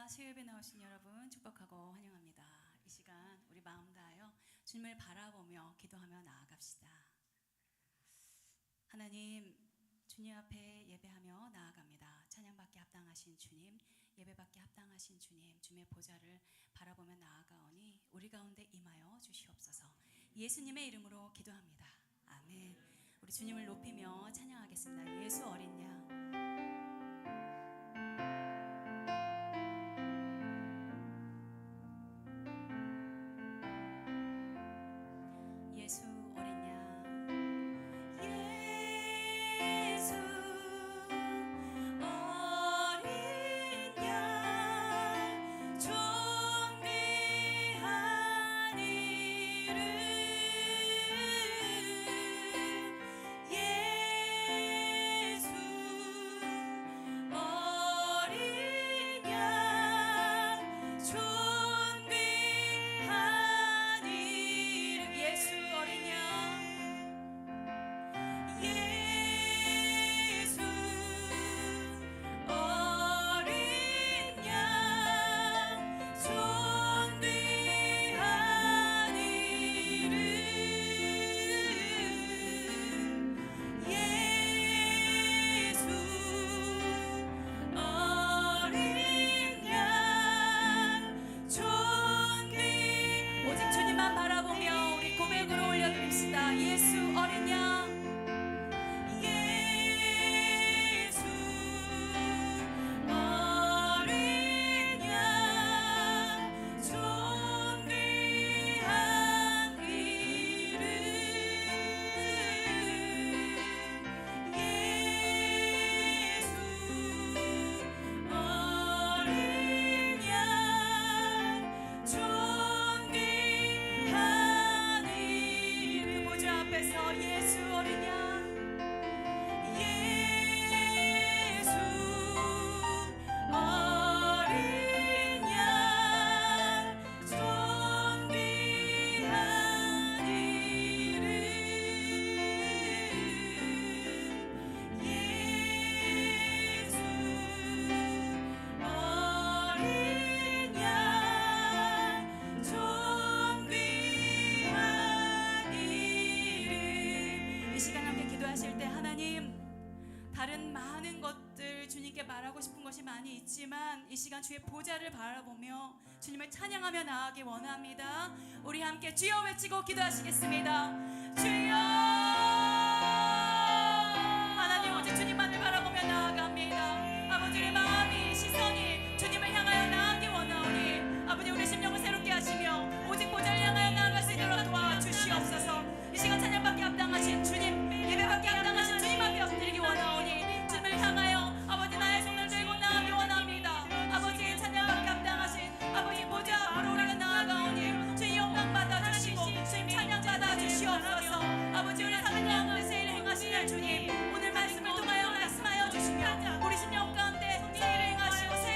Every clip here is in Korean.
수요예배 나오신 여러분 축복하고 환영합니다. 이 시간 우리 마음 다하여 주님을 바라보며 기도하며 나아갑시다. 하나님, 주님 앞에 예배하며 나아갑니다. 찬양받기 합당하신 주님, 예배받기 합당하신 주님, 주님의 보좌를 바라보며 나아가오니 우리 가운데 임하여 주시옵소서. 예수님의 이름으로 기도합니다. 아멘. 우리 주님을 높이며 찬양하겠습니다. 예수 어린 양. 예수 어린 양, 예수 어린 양, 존귀한 이름, 예수 어린 양, 존귀한 이름, 예수 어린 양, 예수 어린 양, 존귀한 이름, 예수 어린 양, 존귀. 오직 주님만 바라보며 우리 고백으로 올려드립시다. 예수 어린 양, 예수 어린 양, 존귀한 이름, 예수 어린 양, 존귀한 이름. 그 보좌 앞에서 예수 어린 양, 예수 어린 양, 존귀한 이름, 예수 어린 양, 존귀한 이름. 이 시간 함께 기도하실 때 하나님, 다른 많은 것들 주님께 말하고 싶은 것이 많이 있지만 이 시간 주의 보좌를 바라보며 주님을 찬양하며 나아가기 원합니다. 우리 함께 주여 외치고 기도하시겠습니다. 주여. 하나님, 오직 주님만을 바라보며 나아갑니다. 아버지의 마음이, 시선이 주님을 향하여 나아가기 원하오니 아버지, 우리 심령을 새롭게 하시며 오직 보좌를 향하여 나아갈 수 있도록 도와주시옵소서. 이 시간 찬양받기 합당하신 주님, 예배받기 합당하신 주님 앞에 엎드리기 원하오니 주님을 향하여 아버지 나의 손을 들고 나아가기 원합니다. 아버지, 찬양받기 합당하신 아버지 보좌 앞으로 우리가 나아가오니 주님 영광 받아주시고 주님 찬양 받아주시옵소서. 아버지, 우리 사랑하는 뜻의 일을 행하시는 주님, 오늘 말씀을 통하여 말씀하여 주시며 우리 심령 가운데 새 일을 행하시고 새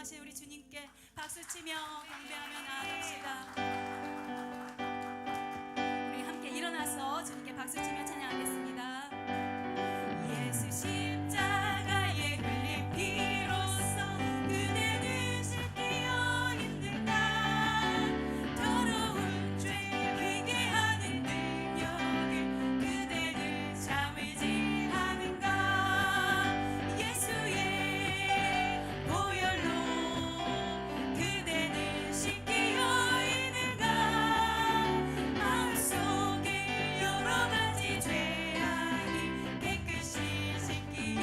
사랑하신 우리 주님께 박수치며 경배하며 나아갑시다. 우리 함께 일어나서 주님께 박수치며 찬양하겠습니다. 예수 십자가에 흘린 피로써 그대는 씻기어 힘든 날 더러운 죄 회개 하는 능력을 그대는 참을지 하는가. 예수의 보혈로 그대는 씻기어 있는가. 마음속에 여러 가지 죄악이 깨끗이 씻기어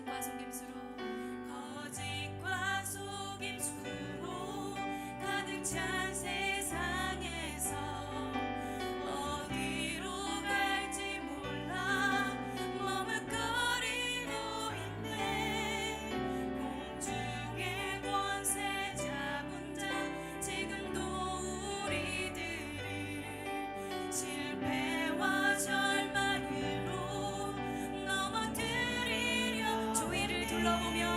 거짓과 속임수로 거짓과 속임수로 가득 찬 세상에서 어디로 갈지 몰라 머뭇거리고 있네. 공중의 권세 잡은 자 지금도 우리들을 실패와 절망으로 넘어뜨리려 주위를 둘러보며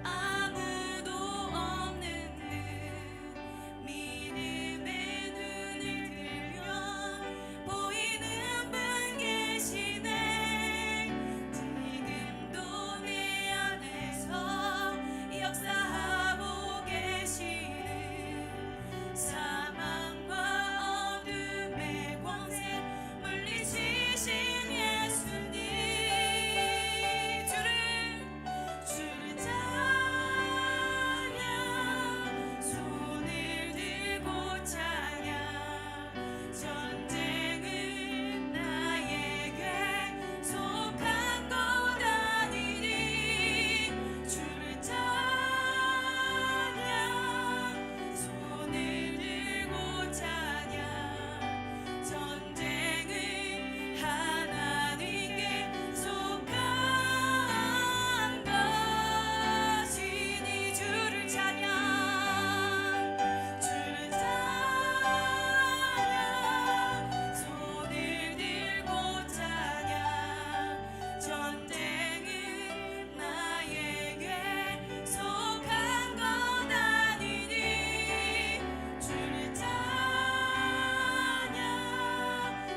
아무도 없는 듯 믿음의 눈을 들며 보이는 분 계시네. 지금도 내 안에서 역사하고 계시는 사망과 어둠의 권세 물리치신 예수님. 주를 찬양, 손을 들고 찬양. 전쟁은 나에게 속한 것 아니니. 주를 찬양, 손을 들고 찬양. 전쟁은 하나님께 속한 것이니. 주를 찬양, 주를 찬양, 손을 들고 찬양. 전쟁은 나에게 속한 것 아니니. 주를 찬양,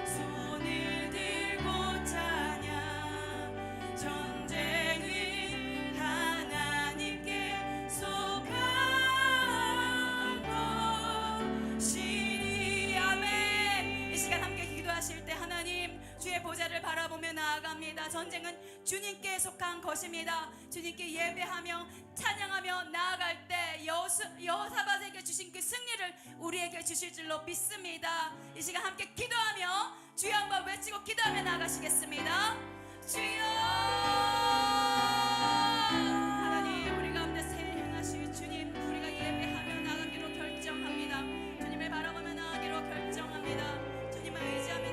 손을 들고 찬양. 전쟁은 하나님께 속한 것이니. 아멘. 이 시간 함께 기도하실 때 하나님 주의 보좌를 바라보며 나아갑니다. 전쟁은 주님께 속한 것입니다. 주님께 예배하며 찬양하며 나아갈 때 여호사밧에게 주신 그 승리를 우리에게 주실 줄로 믿습니다. 이 시간 함께 기도하며 주여 한번 외치고 기도하며 나아가시겠습니다. 주여, 하나님 우리 가운데 새 행하실 주님, 우리가 예배하며 나가기로 결정합니다. 주님을 바라보며 나가기로 결정합니다. 주님을 의지하며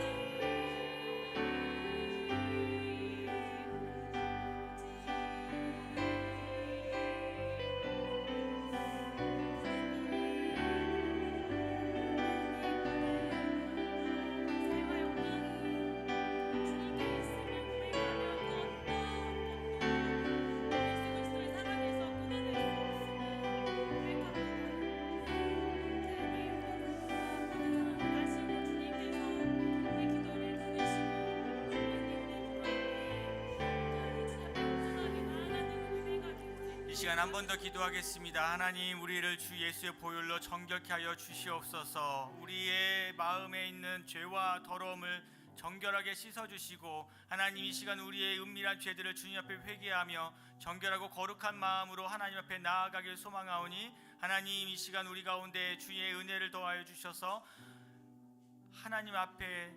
시간 한 번 더 기도하겠습니다. 하나님, 우리를 주 예수의 보혈로 정결케 하여 주시옵소서. 우리의 마음에 있는 죄와 더러움을 정결하게 씻어주시고, 하나님 이 시간 우리의 은밀한 죄들을 주님 앞에 회개하며 정결하고 거룩한 마음으로 하나님 앞에 나아가길 소망하오니, 하나님 이 시간 우리 가운데 주의 은혜를 더하여 주셔서 하나님 앞에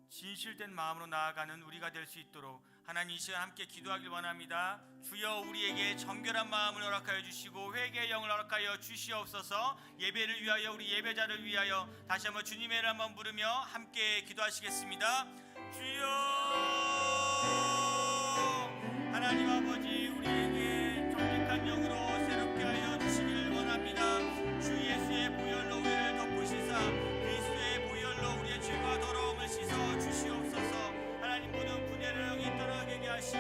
진실된 마음으로 나아가는 우리가 될 수 있도록 하나님 이 시간 함께 기도하길 원합니다. 주여, 우리에게 정결한 마음을 허락하여 주시고 회개의 영을 허락하여 주시옵소서. 예배를 위하여, 우리 예배자를 위하여 다시 한번 주님의 이름을 한번 부르며 함께 기도하시겠습니다. 주여, 하나님 아버지, 우리에게 정직한 영으로 새롭게 하여 주시기를 원합니다. 주 예수의 보혈로 우리를 덮으시사 그리스도의 보혈로 우리의 죄와 더러움을 씻어 주시옵소서. 하나님 모든 분야를 영이 떠나게 하시고,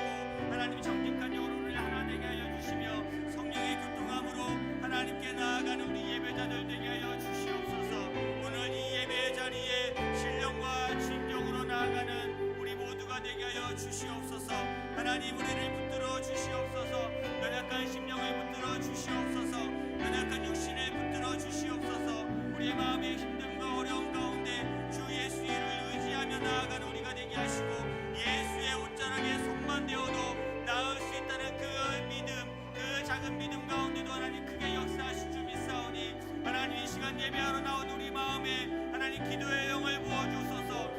하나님 정직한 영으로 우리를 하나 되게 하여 주시며 성령의 교통함으로 하나님께 나아가는 우리 예배자들 되게 하여 주시옵소서. 오늘 이 예배 자리에 신령과 진정으로 나아가는 우리 모두가 되게 하여 주시옵소서. 하나님 우리를 붙들어 주시옵소서. 연약한 심령을 붙들어 주시옵소서. 연약한 육신을 붙들어 주시옵소서. 우리의 마음의 힘듦과 어려움 가운데 주 예수를 의지하며 나아가는 우리가 되게 하시고, 예수의 옷자락에 손만 대어도 나을 수 있다는 그 믿음, 그 작은 믿음 가운데도 하나님 크게 역사하실 줄 믿사오니, 하나님 이 시간 예배하러 나온 우리 마음에 하나님 기도의 영을 부어주소서.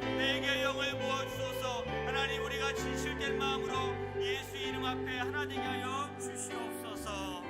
마음으로 예수의 이름 앞에 하나 되게 하여 주시옵소서.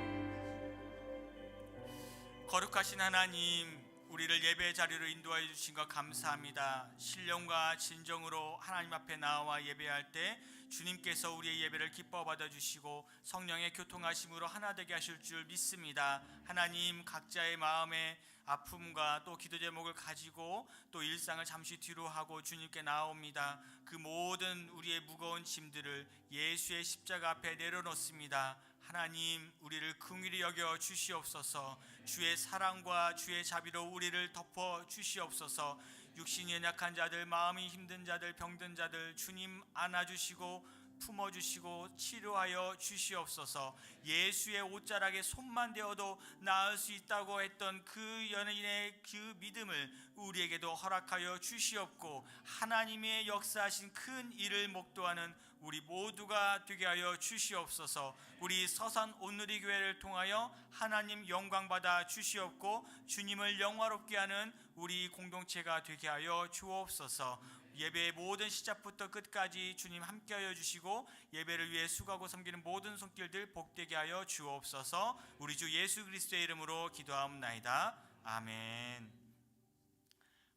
거룩하신 하나님, 우리를 예배 자리로 인도하여 주신 것 감사합니다. 신령과 진정으로 하나님 앞에 나와 예배할 때 주님께서 우리의 예배를 기뻐 받아주시고 성령의 교통하심으로 하나 되게 하실 줄 믿습니다. 하나님, 각자의 마음에 아픔과 또 기도 제목을 가지고 또 일상을 잠시 뒤로 하고 주님께 나옵니다. 그 모든 우리의 무거운 짐들을 예수의 십자가 앞에 내려놓습니다. 하나님, 우리를 긍휼히 여겨 주시옵소서. 주의 사랑과 주의 자비로 우리를 덮어 주시옵소서. 육신이 연약한 자들, 마음이 힘든 자들, 병든 자들 주님 안아주시고 품어주시고 치료하여 주시옵소서. 예수의 옷자락에 손만 대어도 나을 수 있다고 했던 그 연인의 그 믿음을 우리에게도 허락하여 주시옵고, 하나님의 역사하신 큰 일을 목도하는 우리 모두가 되게 하여 주시옵소서. 우리 서산 온누리 교회를 통하여 하나님 영광 받아 주시옵고, 주님을 영화롭게 하는 우리 공동체가 되게 하여 주옵소서. 예배의 모든 시작부터 끝까지 주님 함께하여 주시고, 예배를 위해 수고하고 섬기는 모든 손길들 복되게 하여 주옵소서. 우리 주 예수 그리스도의 이름으로 기도하옵나이다. 아멘.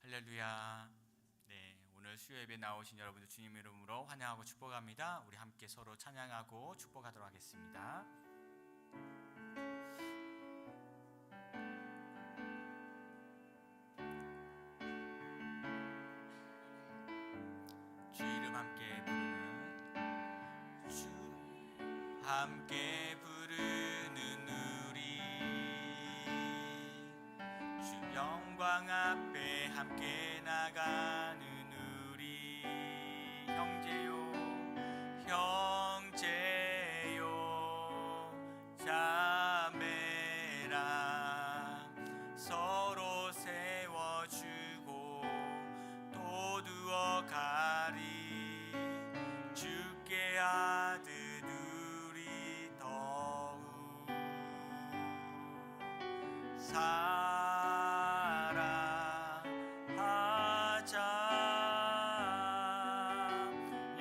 할렐루야. 네, 오늘 수요 예배 나오신 여러분들 주님 이름으로 환영하고 축복합니다. 우리 함께 서로 찬양하고 축복하도록 하겠습니다. 주 이름 함께 부르는 주 함께 부르는 우리 주 영광 앞에 함께 나가는 우리 형제요 자매라 서로 세워주고 도두어 가리 주께 아들 우리 더욱 사랑하자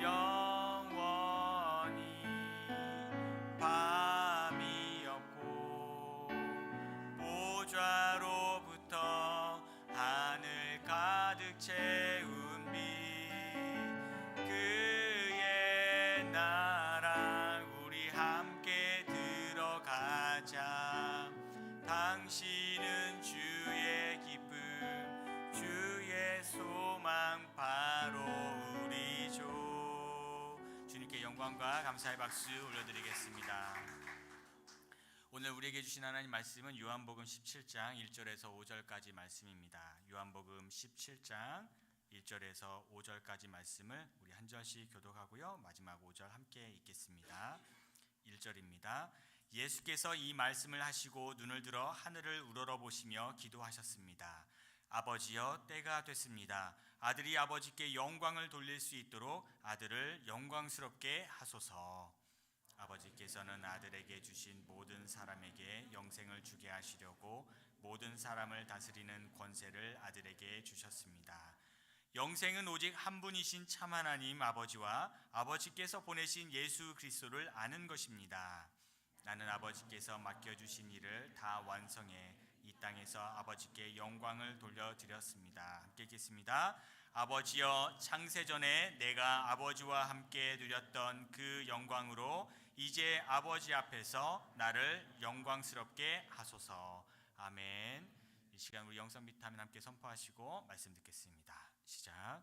영원히 밤이 없고 보좌로부터 하늘 가득 채운 빛 그의 나라 우리 함께 들어가자. 당신은 주의 기쁨 주의 소망 바로 우리죠. 주님께 영광과 감사의 박수 올려드리겠습니다. 오늘 우리에게 주신 하나님 말씀은 요한복음 17장 1절에서 5절까지 말씀입니다. 요한복음 17장 1절에서 5절까지 말씀을 우리 한 절씩 교독하고요, 마지막 5절 함께 읽겠습니다. 1절입니다. 예수께서 이 말씀을 하시고 눈을 들어 하늘을 우러러보시며 기도하셨습니다. 아버지여, 때가 됐습니다. 아들이 아버지께 영광을 돌릴 수 있도록 아들을 영광스럽게 하소서. 아버지께서는 아들에게 주신 모든 사람에게 영생을 주게 하시려고 모든 사람을 다스리는 권세를 아들에게 주셨습니다. 영생은 오직 한 분이신 참 하나님 아버지와 아버지께서 보내신 예수 그리스도를 아는 것입니다. 나는 아버지께서 맡겨주신 일을 다 완성해 이 땅에서 아버지께 영광을 돌려드렸습니다. 함께 읽겠습니다. 아버지여, 창세전에 내가 아버지와 함께 누렸던 그 영광으로 이제 아버지 앞에서 나를 영광스럽게 하소서. 아멘. 이 시간 우리 영성 비타민 함께 선포하시고 말씀 듣겠습니다. 시작.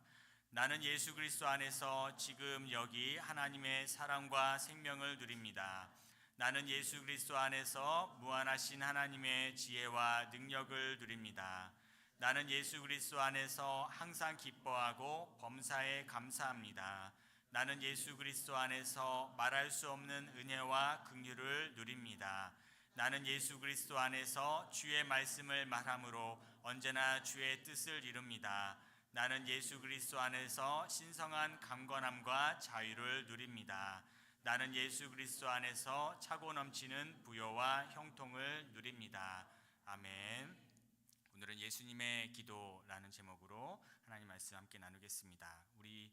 나는 예수 그리스도 안에서 지금 여기 하나님의 사랑과 생명을 누립니다. 나는 예수 그리스도 안에서 무한하신 하나님의 지혜와 능력을 누립니다. 나는 예수 그리스도 안에서 항상 기뻐하고 범사에 감사합니다. 나는 예수 그리스도 안에서 말할 수 없는 은혜와 긍휼을 누립니다. 나는 예수 그리스도 안에서 주의 말씀을 말함으로 언제나 주의 뜻을 이룹니다. 나는 예수 그리스도 안에서 신성한 강건함과 자유를 누립니다. 나는 예수 그리스도 안에서 차고 넘치는 부요와 형통을 누립니다. 아멘. 오늘은 예수님의 기도라는 제목으로 하나님 말씀 함께 나누겠습니다. 우리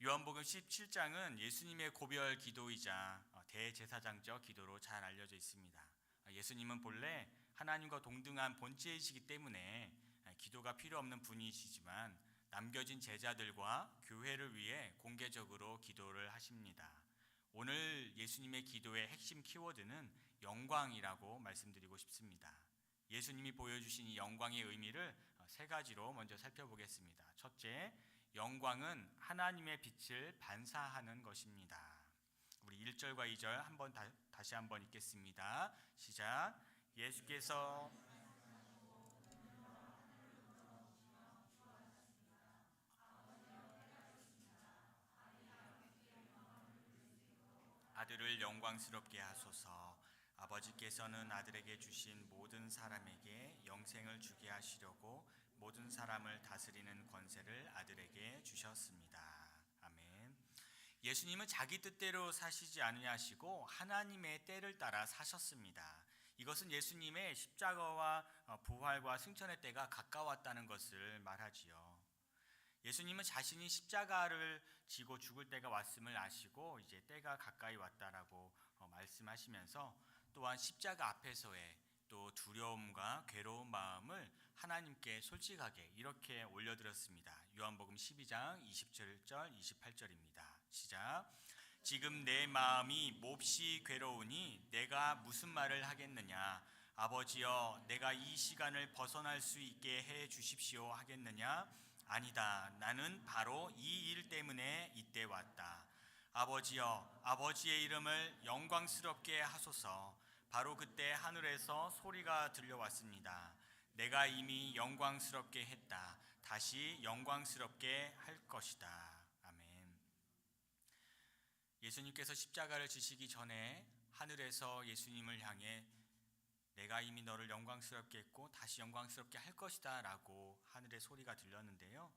요한복음 17장은 예수님의 고별 기도이자 대제사장적 기도로 잘 알려져 있습니다. 예수님은 본래 하나님과 동등한 본체이시기 때문에 기도가 필요 없는 분이시지만 남겨진 제자들과 교회를 위해 공개적으로 기도를 하십니다. 오늘 예수님의 기도의 핵심 키워드는 영광이라고 말씀드리고 싶습니다. 예수님이 보여주신 이 영광의 의미를 세 가지로 먼저 살펴보겠습니다. 첫째, 영광은 하나님의 빛을 반사하는 것입니다. 우리 1절과 2절 다시 한번 읽겠습니다. 시작. 예수께서 아들을 영광스럽게 하소서. 아버지께서는 아들에게 주신 모든 사람에게 영생을 주게 하시려고 모든 사람을 다스리는 권세를 아들에게 주셨습니다. 아멘. 예수님은 자기 뜻대로 사시지 아니하시고 하나님의 때를 따라 사셨습니다. 이것은 예수님의 십자가와 부활과 승천의 때가 가까웠다는 것을 말하지요. 예수님은 자신이 십자가를 지고 죽을 때가 왔음을 아시고 이제 때가 가까이 왔다라고 말씀하시면서 또한 십자가 앞에서의 또 두려움과 괴로운 마음을 하나님께 솔직하게 이렇게 올려드렸습니다. 요한복음 12장 27절 28절입니다. 시작. 지금 내 마음이 몹시 괴로우니 내가 무슨 말을 하겠느냐. 아버지여, 내가 이 시간을 벗어날 수 있게 해 주십시오 하겠느냐. 아니다. 나는 바로 이 일 때문에 이때 왔다. 아버지여, 아버지의 이름을 영광스럽게 하소서. 바로 그때 하늘에서 소리가 들려왔습니다. 내가 이미 영광스럽게 했다. 다시 영광스럽게 할 것이다. 아멘. 예수님께서 십자가를 지시기 전에 하늘에서 예수님을 향해 내가 이미 너를 영광스럽게 했고 다시 영광스럽게 할 것이다 라고 하늘의 소리가 들렸는데요.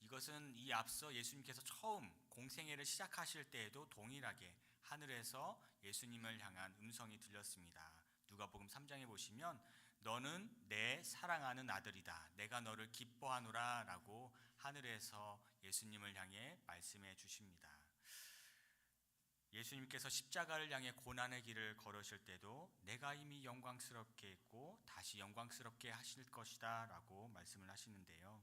이것은 이 앞서 예수님께서 처음 공생애를 시작하실 때에도 동일하게 하늘에서 예수님을 향한 음성이 들렸습니다. 누가복음 3장에 보시면 너는 내 사랑하는 아들이다. 내가 너를 기뻐하노라 라고 하늘에서 예수님을 향해 말씀해 주십니다. 예수님께서 십자가를 향해 고난의 길을 걸으실 때도 내가 이미 영광스럽게 했고 다시 영광스럽게 하실 것이다 라고 말씀을 하시는데요.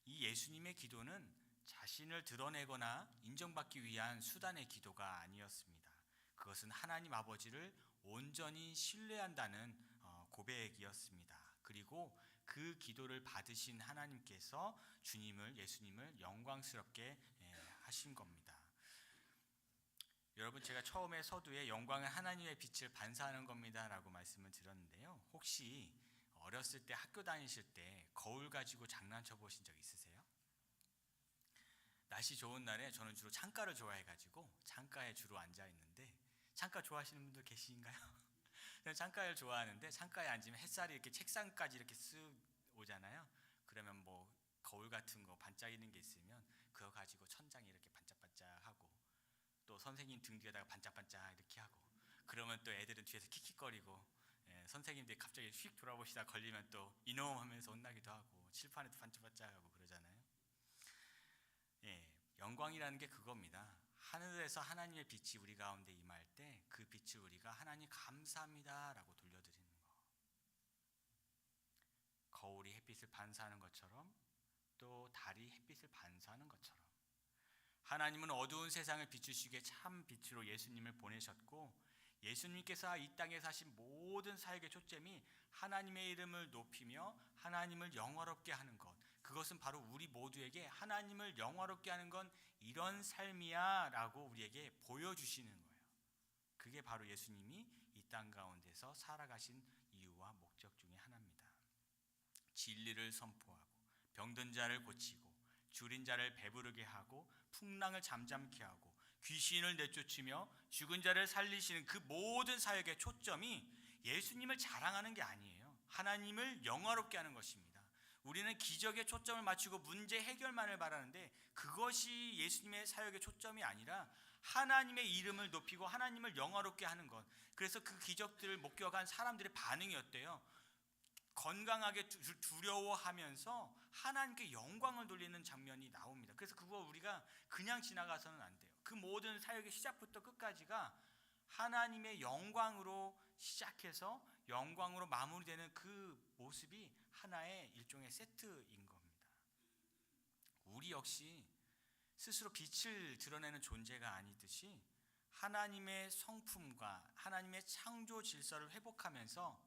이 예수님의 기도는 자신을 드러내거나 인정받기 위한 수단의 기도가 아니었습니다. 그것은 하나님 아버지를 온전히 신뢰한다는 고백이었습니다. 그리고 그 기도를 받으신 하나님께서 예수님을 영광스럽게 하신 겁니다. 여러분, 제가 처음에 서두에 영광은 하나님의 빛을 반사하는 겁니다 라고 말씀을 드렸는데요. 혹시 어렸을 때 학교 다니실 때 거울 가지고 장난쳐 보신 적 있으세요? 날씨 좋은 날에 저는 주로 창가를 좋아해가지고 창가에 주로 앉아 있는데, 창가 좋아하시는 분들 계신가요? 저는 창가를 좋아하는데 창가에 앉으면 햇살이 이렇게 책상까지 이렇게 쓱 오잖아요. 그러면 뭐 거울 같은 거 반짝이는 게 있으면 그거 가지고 천장에 이렇게 반짝반짝하고 또 선생님 등 뒤에다가 반짝반짝 이렇게 하고, 그러면 또 애들은 뒤에서 킥킥거리고 선생님들이 갑자기 휙 돌아보시다 걸리면 또 이놈 하면서 혼나기도 하고 칠판에도 반짝반짝하고 그러잖아요. 영광이라는 게 그겁니다. 하늘에서 하나님의 빛이 우리 가운데 임할 때 그 빛을 우리가 하나님 감사합니다 라고 돌려드리는 거. 거울이 햇빛을 반사하는 것처럼 또 달이 햇빛을 반사하는 것처럼 하나님은 어두운 세상을 비추시기에 참 빛으로 예수님을 보내셨고, 예수님께서 이 땅에 사신 모든 사역의 초점이 하나님의 이름을 높이며 하나님을 영화롭게 하는 것, 그것은 바로 우리 모두에게 하나님을 영화롭게 하는 건 이런 삶이야 라고 우리에게 보여주시는 거예요. 그게 바로 예수님이 이 땅 가운데서 살아가신 이유와 목적 중에 하나입니다. 진리를 선포하고 병든 자를 고치고 줄인 자를 배부르게 하고 풍랑을 잠잠케 하고 귀신을 내쫓으며 죽은 자를 살리시는 그 모든 사역의 초점이 예수님을 자랑하는 게 아니에요. 하나님을 영화롭게 하는 것입니다. 우리는 기적에 초점을 맞추고 문제 해결만을 바라는데 그것이 예수님의 사역의 초점이 아니라 하나님의 이름을 높이고 하나님을 영화롭게 하는 것. 그래서 그 기적들을 목격한 사람들의 반응이 어때요? 건강하게 두려워하면서 하나님께 영광을 돌리는 장면이 나옵니다. 그래서 그거 우리가 그냥 지나가서는 안 돼요. 그 모든 사역의 시작부터 끝까지가 하나님의 영광으로 시작해서 영광으로 마무리되는 그 모습이 하나의 일종의 세트인 겁니다. 우리 역시 스스로 빛을 드러내는 존재가 아니듯이 하나님의 성품과 하나님의 창조 질서를 회복하면서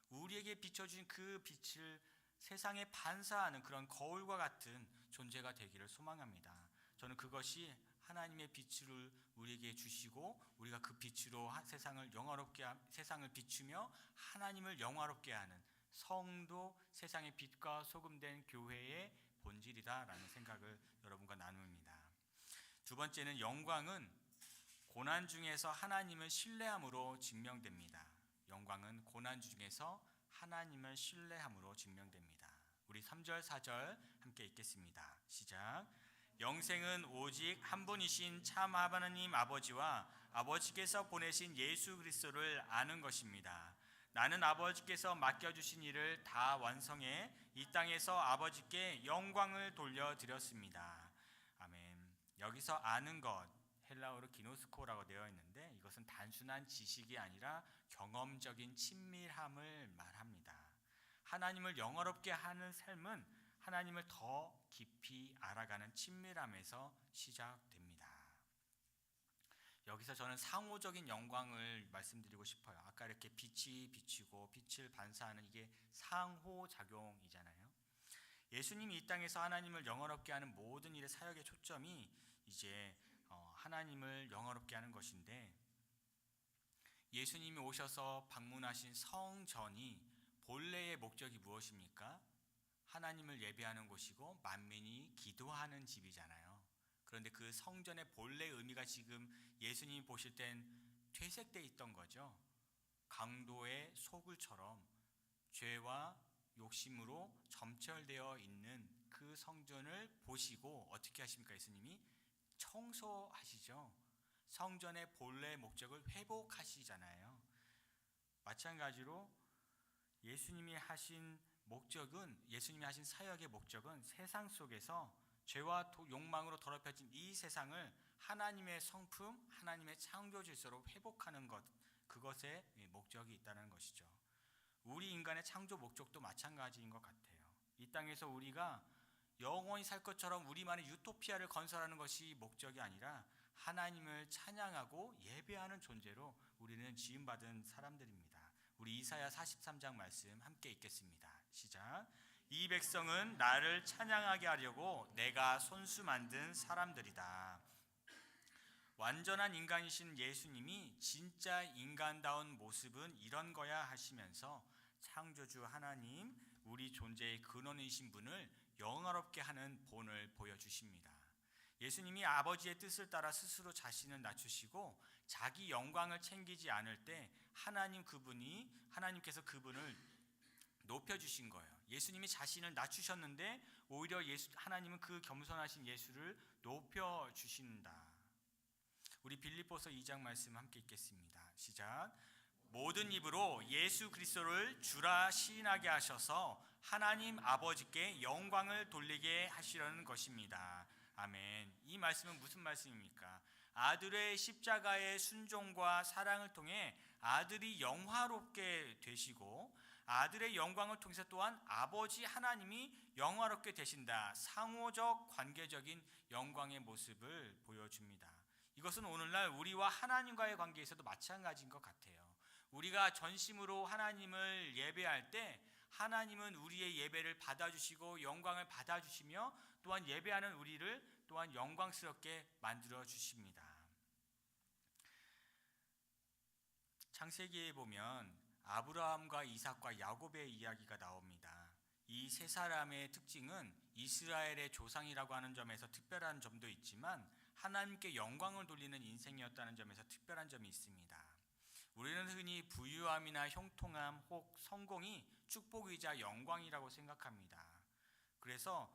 우리에게 비춰주신 그 빛을 세상에 반사하는 그런 거울과 같은 존재가 되기를 소망합니다. 저는 그것이 하나님의 빛을 우리에게 주시고 우리가 그 빛으로 세상을 비추며 하나님을 영화롭게 하는 성도, 세상의 빛과 소금된 교회의 본질이다라는 생각을 여러분과 나눕니다. 두 번째는 영광은 고난 중에서 하나님을 신뢰함으로 증명됩니다. 영광은 고난 중에서 하나님을 신뢰함으로 증명됩니다. 우리 3절 4절 함께 읽겠습니다. 시작. 영생은 오직 한 분이신 참 하나님 아버지와 아버지께서 보내신 예수 그리스도를 아는 것입니다. 나는 아버지께서 맡겨주신 일을 다 완성해 이 땅에서 아버지께 영광을 돌려드렸습니다. 아멘. 여기서 아는 것, 헬라어로 기노스코라고 되어 있는데 이것은 단순한 지식이 아니라 경험적인 친밀함을 말합니다. 하나님을 영화롭게 하는 삶은 하나님을 더 깊이 알아가는 친밀함에서 시작됩니다. 여기서 저는 상호적인 영광을 말씀드리고 싶어요. 아까 이렇게 빛이 비치고 빛을 반사하는 이게 상호작용이잖아요. 예수님이 이 땅에서 하나님을 영화롭게 하는 모든 일의 사역의 초점이 이제 하나님을 영화롭게 하는 것인데, 예수님이 오셔서 방문하신 성전이 본래의 목적이 무엇입니까? 하나님을 예배하는 곳이고 만민이 기도하는 집이잖아요. 그런데 그 성전의 본래 의미가 지금 예수님이 보실 땐 퇴색되어 있던 거죠. 강도의 소굴처럼 죄와 욕심으로 점철되어 있는 그 성전을 보시고 어떻게 하십니까? 예수님이 청소하시죠. 성전의 본래 목적을 회복하시잖아요. 마찬가지로 예수님이 하신 사역의 목적은 세상 속에서 죄와 욕망으로 더럽혀진 이 세상을 하나님의 성품, 하나님의 창조 질서로 회복하는 것, 그것에 목적이 있다는 것이죠. 우리 인간의 창조 목적도 마찬가지인 것 같아요. 이 땅에서 우리가 영원히 살 것처럼 우리만의 유토피아를 건설하는 것이 목적이 아니라 하나님을 찬양하고 예배하는 존재로 우리는 지음받은 사람들입니다. 우리 이사야 43장 말씀 함께 읽겠습니다. 시작. 이 백성은 나를 찬양하게 하려고 내가 손수 만든 사람들이다. 완전한 인간이신 예수님이 진짜 인간다운 모습은 이런 거야 하시면서 창조주 하나님, 우리 존재의 근원이신 분을 영화롭게 하는 본을 보여주십니다. 예수님이 아버지의 뜻을 따라 스스로 자신을 낮추시고 자기 영광을 챙기지 않을 때 하나님께서 그분을 높여주신 거예요. 예수님이 자신을 낮추셨는데 오히려 하나님은 그 겸손하신 예수를 높여주신다. 우리 빌립보서 2장 말씀 함께 읽겠습니다. 시작. 모든 입으로 예수 그리스도를 주라 시인하게 하셔서 하나님 아버지께 영광을 돌리게 하시려는 것입니다. 아멘. 이 말씀은 무슨 말씀입니까? 아들의 십자가의 순종과 사랑을 통해 아들이 영화롭게 되시고 아들의 영광을 통해서 또한 아버지 하나님이 영화롭게 되신다. 상호적 관계적인 영광의 모습을 보여줍니다. 이것은 오늘날 우리와 하나님과의 관계에서도 마찬가지인 것 같아요. 우리가 전심으로 하나님을 예배할 때 하나님은 우리의 예배를 받아주시고 영광을 받아주시며 또한 예배하는 우리를 또한 영광스럽게 만들어 주십니다. 창세기에 보면 아브라함과 이삭과 야곱의 이야기가 나옵니다. 이 세 사람의 특징은 이스라엘의 조상이라고 하는 점에서 특별한 점도 있지만 하나님께 영광을 돌리는 인생이었다는 점에서 특별한 점이 있습니다. 우리는 흔히 부유함이나 형통함 혹 성공이 축복이자 영광이라고 생각합니다. 그래서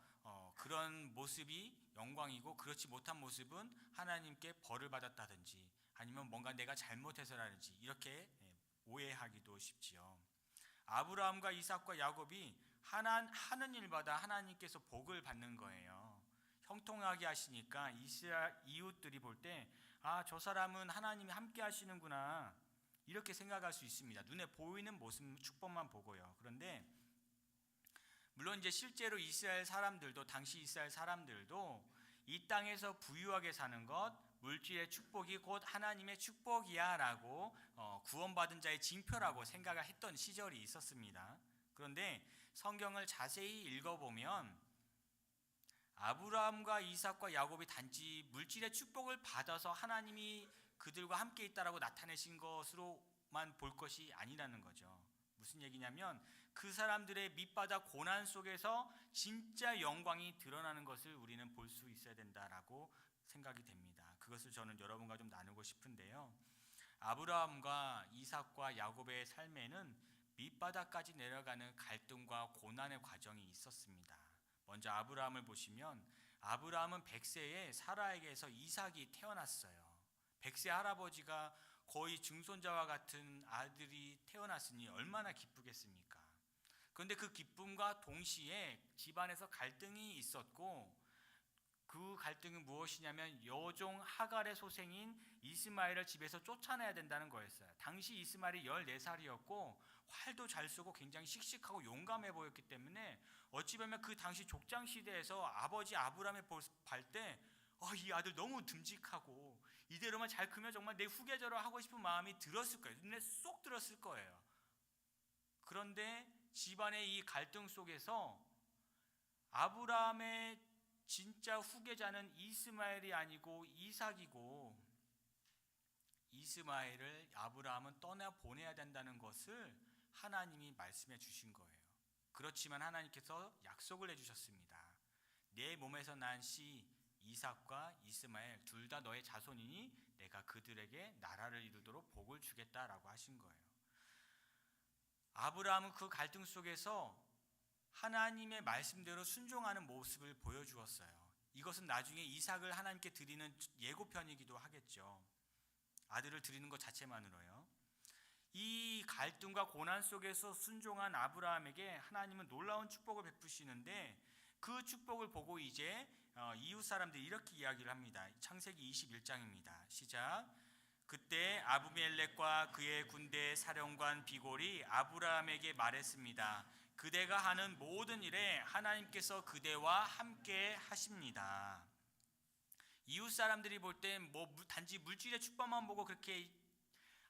그런 모습이 영광이고 그렇지 못한 모습은 하나님께 벌을 받았다든지 아니면 뭔가 내가 잘못해서라든지 이렇게 오해하기도 쉽지요. 아브라함과 이삭과 야곱이 하는 일마다 하나님께서 복을 받는 거예요. 형통하게 하시니까 이스라엘 이웃들이 볼 때 저 사람은 하나님이 함께 하시는구나 이렇게 생각할 수 있습니다. 눈에 보이는 모습 축복만 보고요. 그런데 물론 이제 실제로 당시 이스라엘 사람들도 이 땅에서 부유하게 사는 것, 물질의 축복이 곧 하나님의 축복이야라고 구원받은 자의 징표라고 생각을 했던 시절이 있었습니다. 그런데 성경을 자세히 읽어보면 아브라함과 이삭과 야곱이 단지 물질의 축복을 받아서 하나님이 그들과 함께 있다라고 나타내신 것으로만 볼 것이 아니라는 거죠. 무슨 얘기냐면 그 사람들의 밑바닥 고난 속에서 진짜 영광이 드러나는 것을 우리는 볼 수 있어야 된다라고 생각이 됩니다. 그것을 저는 여러분과 좀 나누고 싶은데요. 아브라함과 이삭과 야곱의 삶에는 밑바닥까지 내려가는 갈등과 고난의 과정이 있었습니다. 먼저 아브라함을 보시면 아브라함은 100세에 사라에게서 이삭이 태어났어요. 100세 할아버지가 거의 증손자와 같은 아들이 태어났으니 얼마나 기쁘겠습니까? 그런데 그 기쁨과 동시에 집안에서 갈등이 있었고 그 갈등은 무엇이냐면 여종 하갈의 소생인 이스마엘을 집에서 쫓아내야 된다는 거였어요. 당시 이스마엘이 14살이었고 활도 잘 쏘고 굉장히 씩씩하고 용감해 보였기 때문에 어찌 보면 그 당시 족장 시대에서 아버지 아브라함을 볼 때 이 아들 너무 듬직하고 이대로만 잘 크면 정말 내 후계자로 하고 싶은 마음이 들었을 거예요. 눈에 쏙 들었을 거예요. 그런데 집안의 이 갈등 속에서 아브라함의 진짜 후계자는 이스마엘이 아니고 이삭이고 이스마엘을 아브라함은 떠나 보내야 된다는 것을 하나님이 말씀해 주신 거예요. 그렇지만 하나님께서 약속을 해주셨습니다. 내 몸에서 난 씨 이삭과 이스마엘 둘 다 너의 자손이니 내가 그들에게 나라를 이루도록 복을 주겠다라고 하신 거예요. 아브라함은 그 갈등 속에서 하나님의 말씀대로 순종하는 모습을 보여주었어요. 이것은 나중에 이삭을 하나님께 드리는 예고편이기도 하겠죠. 아들을 드리는 것 자체만으로요. 이 갈등과 고난 속에서 순종한 아브라함에게 하나님은 놀라운 축복을 베푸시는데 그 축복을 보고 이제 이웃 사람들이 이렇게 이야기를 합니다. 창세기 21장입니다. 시작. 그때 아비멜렉과 그의 군대 사령관 비골이 아브라함에게 말했습니다. 그대가 하는 모든 일에 하나님께서 그대와 함께 하십니다. 이웃 사람들이 볼 때 단지 물질의 축복만 보고 그렇게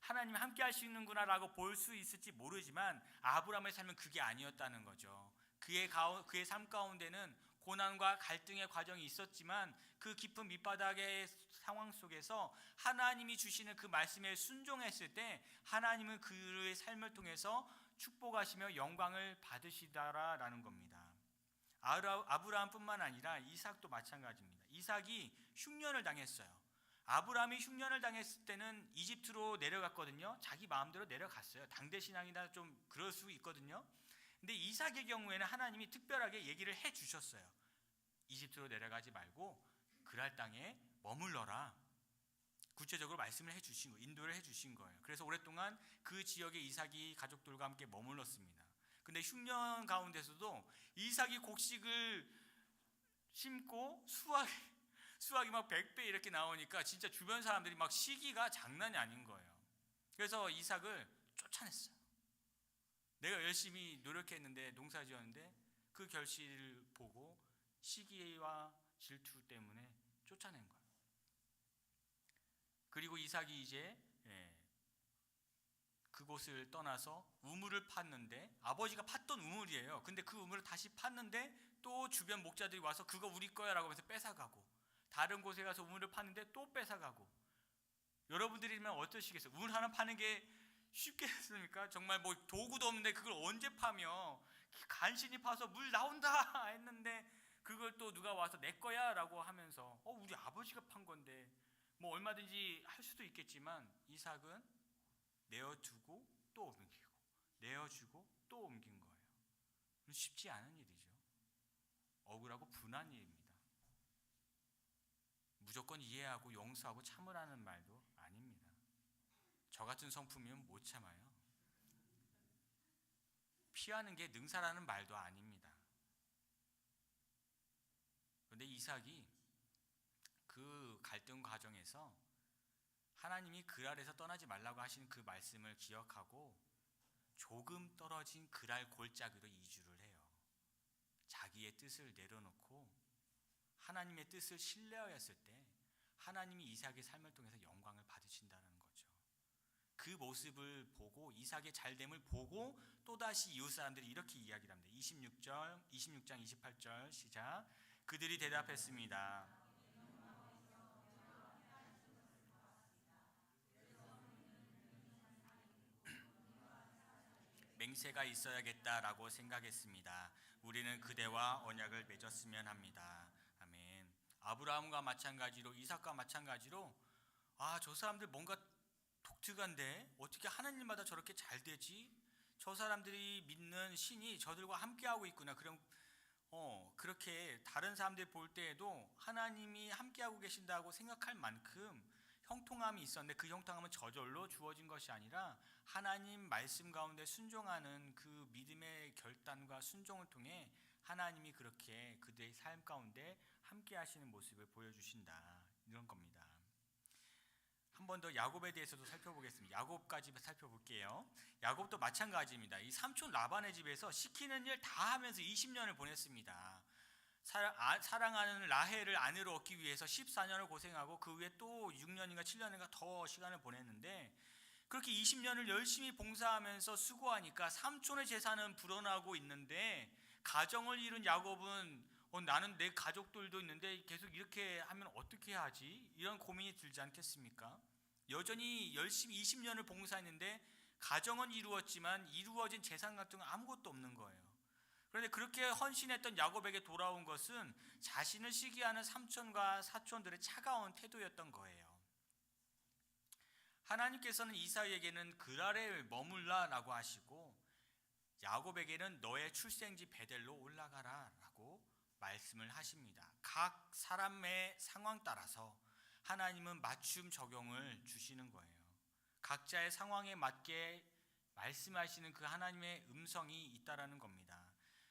하나님 함께 하시는구나라고 볼 수 있을지 모르지만 아브라함의 삶은 그게 아니었다는 거죠. 그의 삶 가운데는 고난과 갈등의 과정이 있었지만 그 깊은 밑바닥의 상황 속에서 하나님이 주시는 그 말씀에 순종했을 때 하나님은 그의 삶을 통해서 축복하시며 영광을 받으시다라는 겁니다. 아브라함뿐만 아니라 이삭도 마찬가지입니다. 이삭이 흉년을 당했어요. 아브라함이 흉년을 당했을 때는 이집트로 내려갔거든요. 자기 마음대로 내려갔어요. 당대 신앙이나 좀 그럴 수 있거든요. 근데 이삭의 경우에는 하나님이 특별하게 얘기를 해 주셨어요. 이집트로 내려가지 말고 그랄 땅에 머물러라. 구체적으로 말씀을 해 주신 거예요. 인도를 해 주신 거예요. 그래서 오랫동안 그 지역에 이삭이 가족들과 함께 머물렀습니다. 근데 흉년 가운데서도 이삭이 곡식을 심고 수확이 막 100배 이렇게 나오니까 진짜 주변 사람들이 막 시기가 장난이 아닌 거예요. 그래서 이삭을 쫓아냈어요. 내가 열심히 노력했는데 농사지었는데 그 결실을 보고 시기와 질투 때문에 쫓아낸 거예요. 그리고 이삭이 이제 그곳을 떠나서 우물을 팠는데 아버지가 팠던 우물이에요. 근데 그 우물을 다시 팠는데 또 주변 목자들이 와서 그거 우리 거야 라고 하면서 뺏어가고 다른 곳에 가서 우물을 팠는데 또 뺏어가고. 여러분들이면 어떠시겠어요? 우물 하나 파는 게 쉽겠습니까? 정말 뭐 도구도 없는데 그걸 언제 파며 간신히 파서 물 나온다 했는데 그걸 또 누가 와서 내 거야 라고 하면서 우리 아버지가 판 건데 뭐 얼마든지 할 수도 있겠지만 이삭은 내어두고 또 옮기고 내어주고 또 옮긴 거예요. 쉽지 않은 일이죠. 억울하고 분한 일입니다. 무조건 이해하고 용서하고 참으라는 말도 아닙니다. 저 같은 성품이면 못 참아요. 피하는 게 능사라는 말도 아닙니다. 그런데 이삭이 그 갈등 과정에서 하나님이 그랄에서 떠나지 말라고 하시는 그 말씀을 기억하고 조금 떨어진 그랄 골짜기로 이주를 해요. 자기의 뜻을 내려놓고 하나님의 뜻을 신뢰하였을 때 하나님이 이삭의 삶을 통해서 영광을 받으신다는 거죠. 그 모습을 보고 이삭의 잘됨을 보고 또다시 이웃 사람들이 이렇게 이야기를 합니다. 26장 28절 시작. 그들이 대답했습니다. 맹세가 있어야겠다라고 생각했습니다. 우리는 그대와 언약을 맺었으면 합니다. 아멘. 아브라함과 마찬가지로 이삭과 마찬가지로 저 사람들 뭔가 독특한데 어떻게 하나님마다 저렇게 잘 되지? 저 사람들이 믿는 신이 저들과 함께하고 있구나. 그럼 그렇게 다른 사람들 볼 때에도 하나님이 함께하고 계신다고 생각할 만큼 형통함이 있었는데 그 형통함은 저절로 주어진 것이 아니라 하나님 말씀 가운데 순종하는 그 믿음의 결단과 순종을 통해 하나님이 그렇게 그들의 삶 가운데 함께 하시는 모습을 보여주신다, 이런 겁니다. 한 번 더 야곱에 대해서도 살펴보겠습니다. 야곱까지 살펴볼게요. 야곱도 마찬가지입니다. 이 삼촌 라반의 집에서 시키는 일 다 하면서 20년을 보냈습니다. 사랑하는 라헬을 아내로 얻기 위해서 14년을 고생하고 그 후에 또 6년인가 7년인가 더 시간을 보냈는데, 그렇게 20년을 열심히 봉사하면서 수고하니까 삼촌의 재산은 불어나고 있는데 가정을 이룬 야곱은 나는 내 가족들도 있는데 계속 이렇게 하면 어떻게 하지? 이런 고민이 들지 않겠습니까? 여전히 열심히 20년을 봉사했는데 가정은 이루었지만 이루어진 재산 같은 건 아무것도 없는 거예요. 그런데 그렇게 헌신했던 야곱에게 돌아온 것은 자신을 시기하는 삼촌과 사촌들의 차가운 태도였던 거예요. 하나님께서는 이삭에게는 그랄에 머물라라고 하시고 야곱에게는 너의 출생지 베델로 올라가라라고 말씀을 하십니다. 각 사람의 상황 따라서 하나님은 맞춤 적용을 주시는 거예요. 각자의 상황에 맞게 말씀하시는 그 하나님의 음성이 있다라는 겁니다.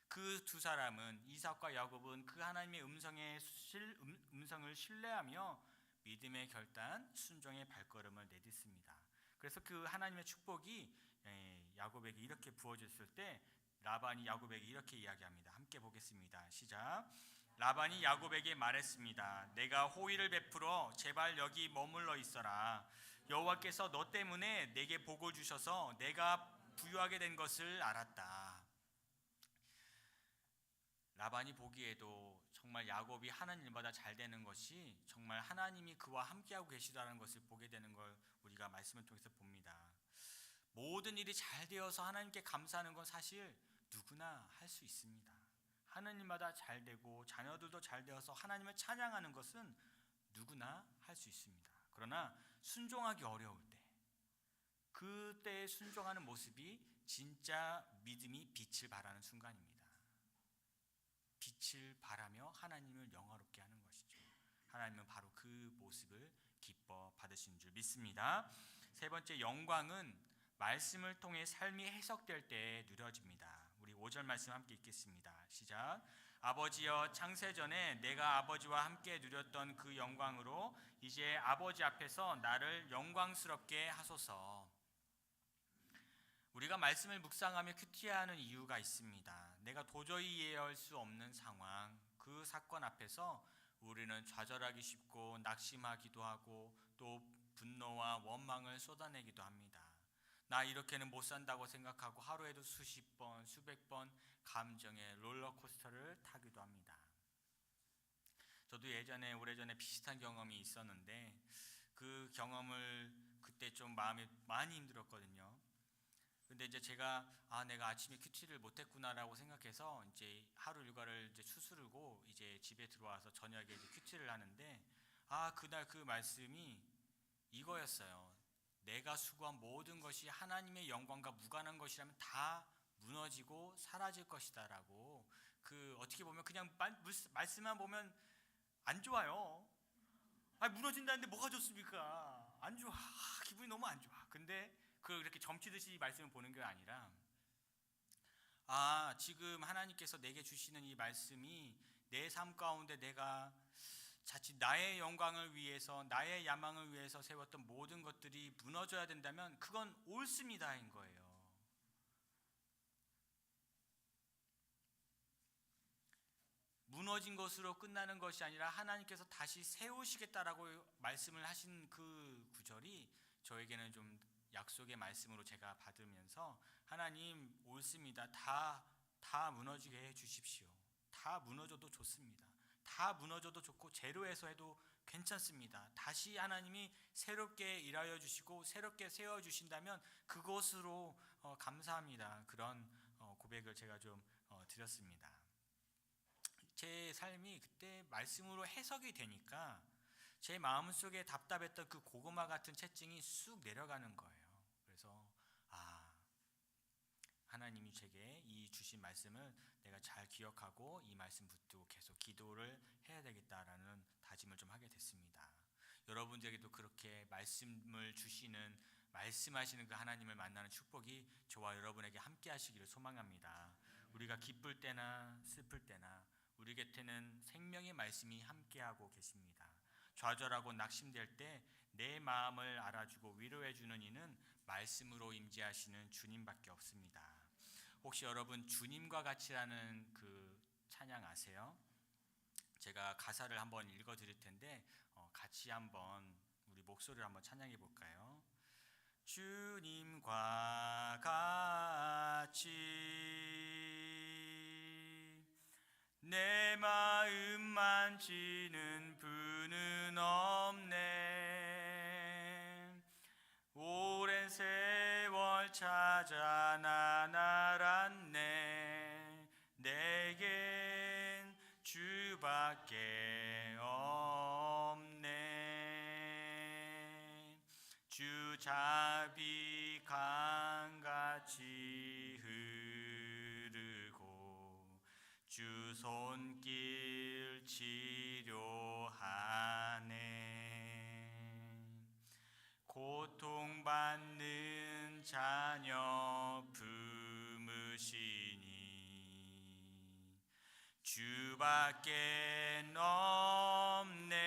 그 두 사람은 이삭과 야곱은 그 하나님의 음성을 신뢰하며 믿음의 결단, 순종의 발걸음을 내딛습니다. 그래서 그 하나님의 축복이 야곱에게 이렇게 부어졌을 때 라반이 야곱에게 이렇게 이야기합니다. 함께 보겠습니다. 시작. 라반이 야곱에게 말했습니다. 내가 호의를 베풀어 제발 여기 머물러 있어라. 여호와께서 너 때문에 내게 복을 주셔서 내가 부유하게 된 것을 알았다. 라반이 보기에도 정말 야곱이 하는 일마다 잘 되는 것이 정말 하나님이 그와 함께하고 계시다는 것을 보게 되는 걸 우리가 말씀을 통해서 봅니다. 모든 일이 잘 되어서 하나님께 감사하는 건 사실 누구나 할 수 있습니다. 하나님마다 잘 되고 자녀들도 잘 되어서 하나님을 찬양하는 것은 누구나 할 수 있습니다. 그러나 순종하기 어려울 때, 그때 순종하는 모습이 진짜 믿음이 빛을 발하는 순간입니다. 빛을 발하며 하나님을 영화롭게 하는 것이죠. 하나님은 바로 그 모습을 기뻐 받으시는 줄 믿습니다. 세 번째, 영광은 말씀을 통해 삶이 해석될 때 누려집니다. 우리 5절 말씀 함께 읽겠습니다. 시작. 아버지여, 창세전에 내가 아버지와 함께 누렸던 그 영광으로 이제 아버지 앞에서 나를 영광스럽게 하소서. 우리가 말씀을 묵상하며 큐티하는 이유가 있습니다. 내가 도저히 이해할 수 없는 상황, 그 사건 앞에서 우리는 좌절하기 쉽고 낙심하기도 하고 또 분노와 원망을 쏟아내기도 합니다. 나 이렇게는 못 산다고 생각하고 하루에도 수십 번, 수백 번 감정의 롤러코스터를 타기도 합니다. 저도 오래전에 비슷한 경험이 있었는데 그 경험을 그때 좀 마음이 많이 힘들었거든요. 근데 이제 제가 내가 아침에 큐티를 못했구나라고 생각해서 이제 하루 일과를 이제 추스르고 이제 집에 들어와서 저녁에 이제 큐티를 하는데 그날 그 말씀이 이거였어요. 내가 수고한 모든 것이 하나님의 영광과 무관한 것이라면 다 무너지고 사라질 것이다라고. 그 어떻게 보면 그냥 말씀만 보면 안 좋아요. 무너진다는데 뭐가 좋습니까? 안 좋아. 기분이 너무 안 좋아. 근데 그렇게 점치듯이 말씀을 보는 게 아니라 지금 하나님께서 내게 주시는 이 말씀이 내 삶 가운데 내가 자칫 나의 영광을 위해서, 나의 야망을 위해서 세웠던 모든 것들이 무너져야 된다면 그건 옳습니다인 거예요. 무너진 것으로 끝나는 것이 아니라 하나님께서 다시 세우시겠다라고 말씀을 하신 그 구절이 저에게는 좀 약속의 말씀으로 제가 받으면서, 하나님 옳습니다. 다 무너지게 해 주십시오. 다 무너져도 좋습니다. 다 무너져도 좋고 제로에서 해도 괜찮습니다. 다시 하나님이 새롭게 일하여 주시고 새롭게 세워 주신다면 그것으로 감사합니다. 그런 고백을 제가 좀 드렸습니다. 제 삶이 그때 말씀으로 해석이 되니까 제 마음속에 답답했던 그 고구마 같은 채증이 쑥 내려가는 거예요. 그래서 하나님이 제게 이 주신 말씀을 내가 잘 기억하고 이 말씀 붙들고 계속 기도를 해야 되겠다라는 다짐을 좀 하게 됐습니다. 여러분들에게도 그렇게 말씀을 주시는, 말씀하시는 그 하나님을 만나는 축복이 저와 여러분에게 함께 하시기를 소망합니다. 우리가 기쁠 때나 슬플 때나 우리 곁에는 생명의 말씀이 함께하고 계십니다. 좌절하고 낙심될 때 내 마음을 알아주고 위로해주는 이는 말씀으로 임재하시는 주님밖에 없습니다. 혹시 여러분 주님과 같이라는 그 찬양 아세요? 제가 가사를 한번 읽어드릴 텐데 같이 한번 우리 목소리를 한번 찬양해 볼까요? 주님과 같이 내 마음 만지는 분은 없네. 오랜 세월 찾아 난 알았네. 내겐 주밖에 없네. 주 자비 강같이 흐르고 주 손길 치료하네. 고통받는 자녀 품으시니 주밖에 없네.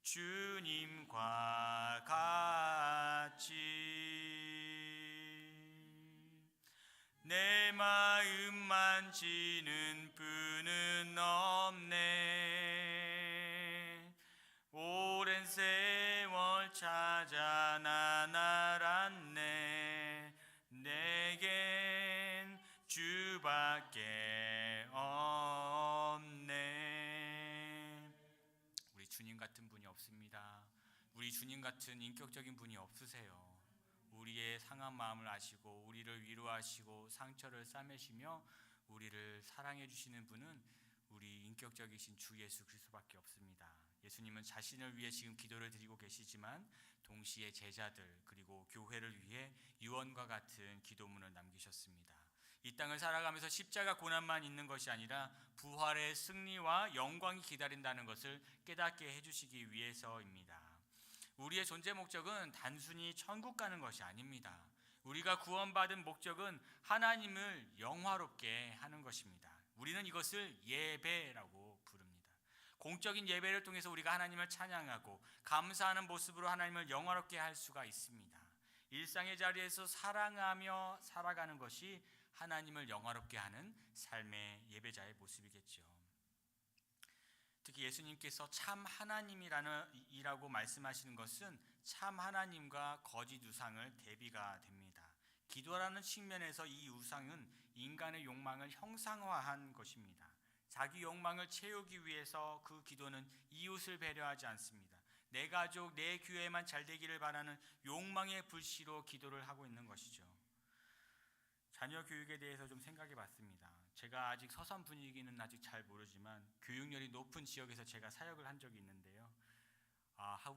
주님과 같이 내 마음 만지는 분은 없네. 오랜 세월 찾아 난 알았네. 내겐 주밖에 없네. 우리 주님 같은 분이 없습니다. 우리 주님 같은 인격적인 분이 없으세요. 우리의 상한 마음을 아시고 우리를 위로하시고 상처를 싸매시며 우리를 사랑해 주시는 분은 우리 인격적이신 주 예수 그리스도밖에 없습니다. 예수님은 자신을 위해 지금 기도를 드리고 계시지만 동시에 제자들 그리고 교회를 위해 유언과 같은 기도문을 남기셨습니다. 이 땅을 살아가면서 십자가 고난만 있는 것이 아니라 부활의 승리와 영광이 기다린다는 것을 깨닫게 해주시기 위해서입니다. 우리의 존재 목적은 단순히 천국 가는 것이 아닙니다. 우리가 구원받은 목적은 하나님을 영화롭게 하는 것입니다. 우리는 이것을 예배라고 부릅니다. 공적인 예배를 통해서 우리가 하나님을 찬양하고 감사하는 모습으로 하나님을 영화롭게 할 수가 있습니다. 일상의 자리에서 사랑하며 살아가는 것이 하나님을 영화롭게 하는 삶의 예배자의 모습이겠죠. 특히 예수님께서 참 하나님이라고 말씀하시는 것은 참 하나님과 거짓 우상을 대비가 됩니다. 기도라는 측면에서 이 우상은 인간의 욕망을 형상화한 것입니다. 자기 욕망을 채우기 위해서 그 기도는 이웃을 배려하지 않습니다. 내 가족, 내 교회만 잘 되기를 바라는 욕망의 불씨로 기도를 하고 있는 것이죠. 자녀 교육에 대해서 좀 생각해 봤습니다. 제가 아직 서산 분위기는 아직 잘 모르지만 교육열이 높은 지역에서 제가 사역을 한 적이 있는데요.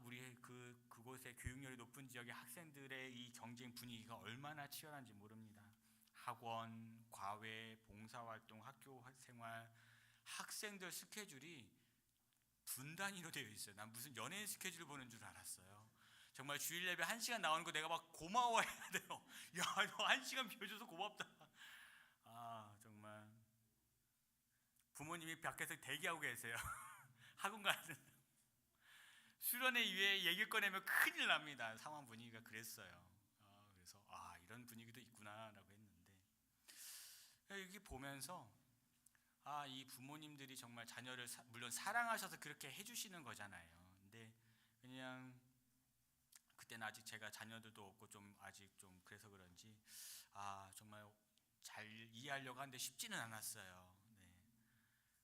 우리 그곳의 교육열이 높은 지역의 학생들의 이 경쟁 분위기가 얼마나 치열한지 모릅니다. 학원, 과외, 봉사활동, 학교 생활, 학생들 스케줄이 분단위로 되어 있어요. 난 무슨 연예인 스케줄 보는 줄 알았어요. 정말 주일 예배 1시간 나오는 거 내가 막 고마워해야 돼요. 야, 너 1시간 비워줘서 고맙다. 아, 정말 부모님이 밖에서 대기하고 계세요. 학원 가야 된다. 수련회 이후에 얘기 꺼내면 큰일 납니다. 상황 분위기가 그랬어요. 그래서 이런 분위기도 있구나라고 했는데, 여기 보면서 이 부모님들이 정말 자녀를 물론 사랑하셔서 그렇게 해주시는 거잖아요. 근데 그냥 그때는 아직 제가 자녀들도 없고 좀 아직 좀 그래서 그런지 정말 잘 이해하려고 하는데 쉽지는 않았어요. 네.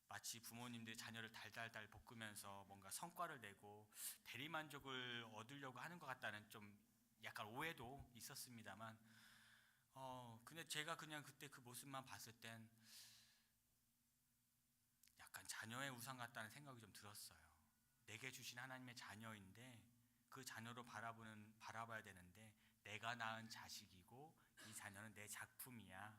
마치 부모님들이 자녀를 달달달 볶으면서 뭔가 성과를 내고 대리만족을 얻으려고 하는 것 같다는 좀 약간 오해도 있었습니다만, 근데 제가 그냥 그때 그 모습만 봤을 땐 약간 자녀의 우상 같다는 생각이 좀 들었어요. 내게 주신 하나님의 자녀인데 그 자녀로 바라봐야 되는데, 내가 낳은 자식이고 이 자녀는 내 작품이야,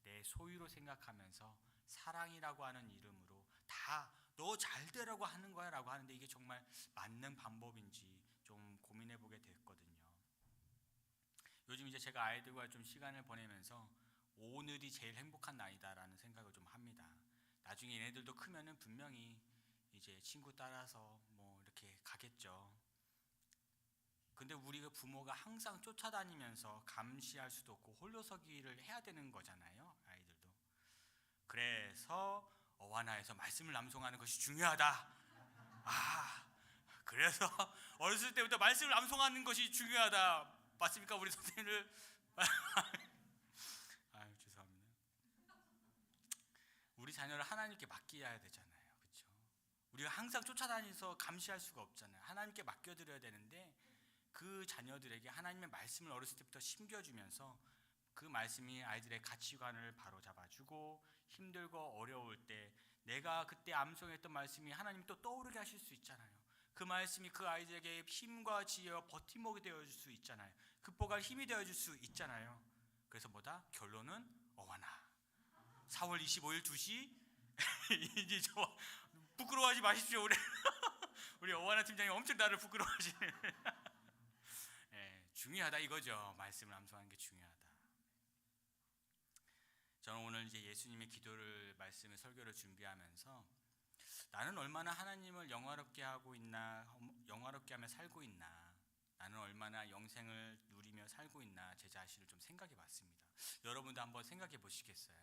내 소유로 생각하면서 사랑이라고 하는 이름으로 다 너 잘되라고 하는 거야 라고 하는데, 이게 정말 맞는 방법인지 좀 고민해 보게 됐거든요. 요즘 이제 제가 아이들과 좀 시간을 보내면서 오늘이 제일 행복한 나이다라는 생각을 좀 합니다. 나중에 얘네들도 크면은 분명히 이제 친구 따라서 뭐 이렇게 가겠죠. 근데 우리가 부모가 항상 쫓아다니면서 감시할 수도 없고 홀로서기를 해야 되는 거잖아요, 아이들도. 그래서 어와나에서 말씀을 남송하는 것이 중요하다. 그래서 어렸을 때부터 말씀을 남송하는 것이 중요하다. 맞습니까, 우리 선생님들? 죄송합니다. 우리 자녀를 하나님께 맡겨야 되잖아요, 그렇죠? 우리가 항상 쫓아다니면서 감시할 수가 없잖아요. 하나님께 맡겨드려야 되는데, 그 자녀들에게 하나님의 말씀을 어렸을 때부터 심겨주면서 그 말씀이 아이들의 가치관을 바로잡아주고, 힘들고 어려울 때 내가 그때 암송했던 말씀이 하나님이 또 떠오르게 하실 수 있잖아요. 그 말씀이 그 아이들에게 힘과 지혜와 버팀목이 되어줄 수 있잖아요. 극복할 힘이 되어줄 수 있잖아요. 그래서 결론은 어와나 4월 25일 2시 이제 저 부끄러워하지 마십시오. 우리 어와나 팀장님 엄청 나를 부끄러워하시네. 중요하다 이거죠. 말씀을 암송하는 게 중요하다. 저는 오늘 이제 예수님의 기도를 말씀을 설교를 준비하면서 나는 얼마나 하나님을 영화롭게 하고 있나, 영화롭게 하며 살고 있나, 나는 얼마나 영생을 누리며 살고 있나, 제 자신을 좀 생각해 봤습니다. 여러분도 한번 생각해 보시겠어요?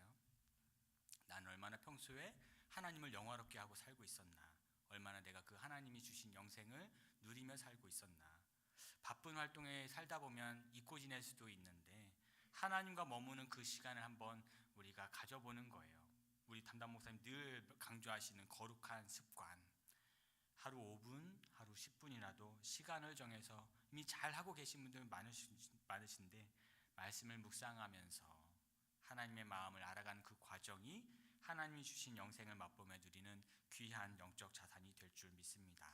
나는 얼마나 평소에 하나님을 영화롭게 하고 살고 있었나, 얼마나 내가 그 하나님이 주신 영생을 누리며 살고 있었나. 바쁜 활동에 살다 보면 잊고 지낼 수도 있는데, 하나님과 머무는 그 시간을 한번 우리가 가져보는 거예요. 우리 담당 목사님 늘 강조하시는 거룩한 습관, 하루 5분, 하루 10분이라도 시간을 정해서 이미 잘 하고 계신 분들 많으신데, 말씀을 묵상하면서 하나님의 마음을 알아가는 그 과정이 하나님이 주신 영생을 맛보며 누리는 귀한 영적 자산이 될 줄 믿습니다.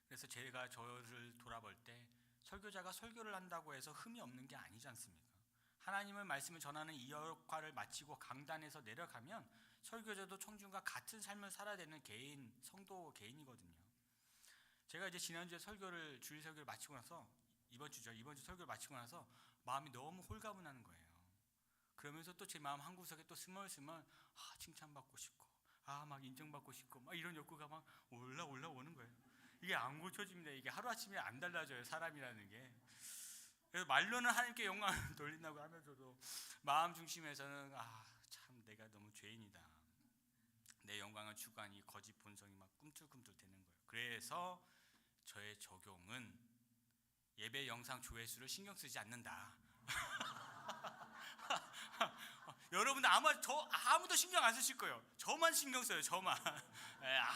그래서 제가 저를 돌아볼 때 설교자가 설교를 한다고 해서 흠이 없는 게 아니지 않습니까? 하나님의 말씀을 전하는 이 역할을 마치고 강단에서 내려가면 설교자도 청중과 같은 삶을 살아야 되는 개인, 성도 개인이거든요. 제가 이제 지난주에 주일 설교를 마치고 나서, 이번 주 설교를 마치고 나서 마음이 너무 홀가분한 거예요. 그러면서 또 제 마음 한구석에 또 스멀스멀 칭찬받고 싶고, 막 인정받고 싶고, 막 이런 욕구가 막 올라오는 거예요. 이게 안 고쳐집니다. 이게 하루아침에 안 달라져요, 사람이라는 게. 그래서 말로는 하나님께 영광을 돌린다고 하면서도 마음 중심에서는 참 내가 너무 죄인이다, 내 영광을 추구한 이 거짓 본성이 막 꿈틀꿈틀 되는 거예요. 그래서 저의 적용은 예배 영상 조회수를 신경 쓰지 않는다. 여러분들 아무도 신경 안 쓰실 거예요. 저만 신경 써요. 저만.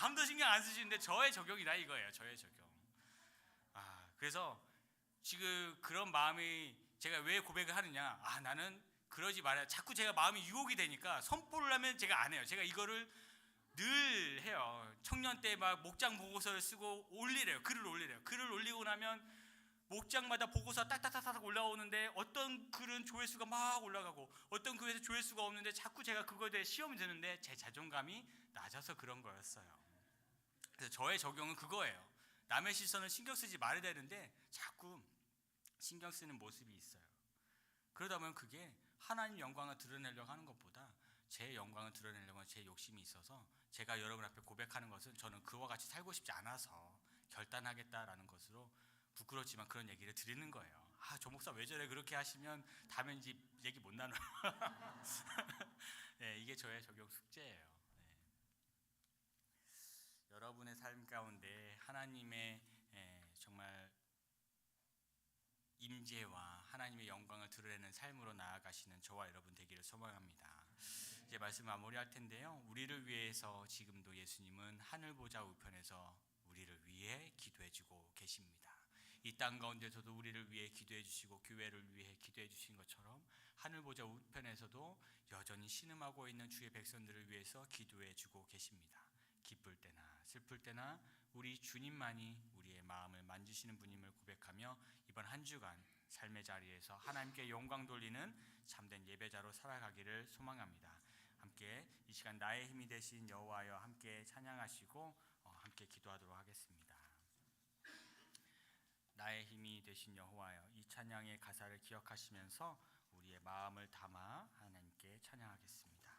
아무도 신경 안 쓰시는데 저의 적용이다 이거예요. 저의 적용. 그래서 지금 그런 마음이, 제가 왜 고백을 하느냐, 나는 그러지 말아야, 자꾸 제가 마음이 유혹이 되니까 선포를 하면 제가 안 해요. 제가 이거를 늘 해요. 청년 때 막 목장 보고서를 쓰고 글을 올리래요. 글을 올리고 나면 목장마다 보고서 딱딱딱딱 올라오는데, 어떤 글은 조회수가 막 올라가고 어떤 글에서 조회수가 없는데, 자꾸 제가 그거에 대해 시험이 드는데 제 자존감이 낮아서 그런 거였어요. 그래서 저의 적용은 그거예요. 남의 시선을 신경 쓰지 말아야 되는데 자꾸 신경 쓰는 모습이 있어요. 그러다 보면 그게 하나님 영광을 드러내려고 하는 것보다 제 영광을 드러내려고 하는 제 욕심이 있어서 제가 여러분 앞에 고백하는 것은 저는 그와 같이 살고 싶지 않아서 결단하겠다라는 것으로 부끄럽지만 그런 얘기를 드리는 거예요. 조 목사 왜 저래 그렇게 하시면 다음에 이제 얘기 못 나눠요. 네, 이게 저의 적용 숙제예요. 네. 여러분의 삶 가운데 하나님의 정말 임재와 하나님의 영광을 드러내는 삶으로 나아가시는 저와 여러분 되기를 소망합니다. 이제 말씀 마무리할 텐데요. 우리를 위해서 지금도 예수님은 하늘 보좌 우편에서 우리를 위해 기도해주고 계십니다. 이 땅 가운데서도 우리를 위해 기도해 주시고 교회를 위해 기도해 주신 것처럼 하늘 보좌 우편에서도 여전히 신음하고 있는 주의 백성들을 위해서 기도해 주고 계십니다. 기쁠 때나 슬플 때나 우리 주님만이 우리의 마음을 만지시는 분임을 고백하며 이번 한 주간 삶의 자리에서 하나님께 영광 돌리는 참된 예배자로 살아가기를 소망합니다. 함께 이 시간 나의 힘이 되신 여호와여 함께 찬양하시고 함께 기도하도록 하겠습니다. 나의 힘이 되신 여호와여, 이 찬양의 가사를 기억하시면서 우리의 마음을 담아 하나님께 찬양하겠습니다.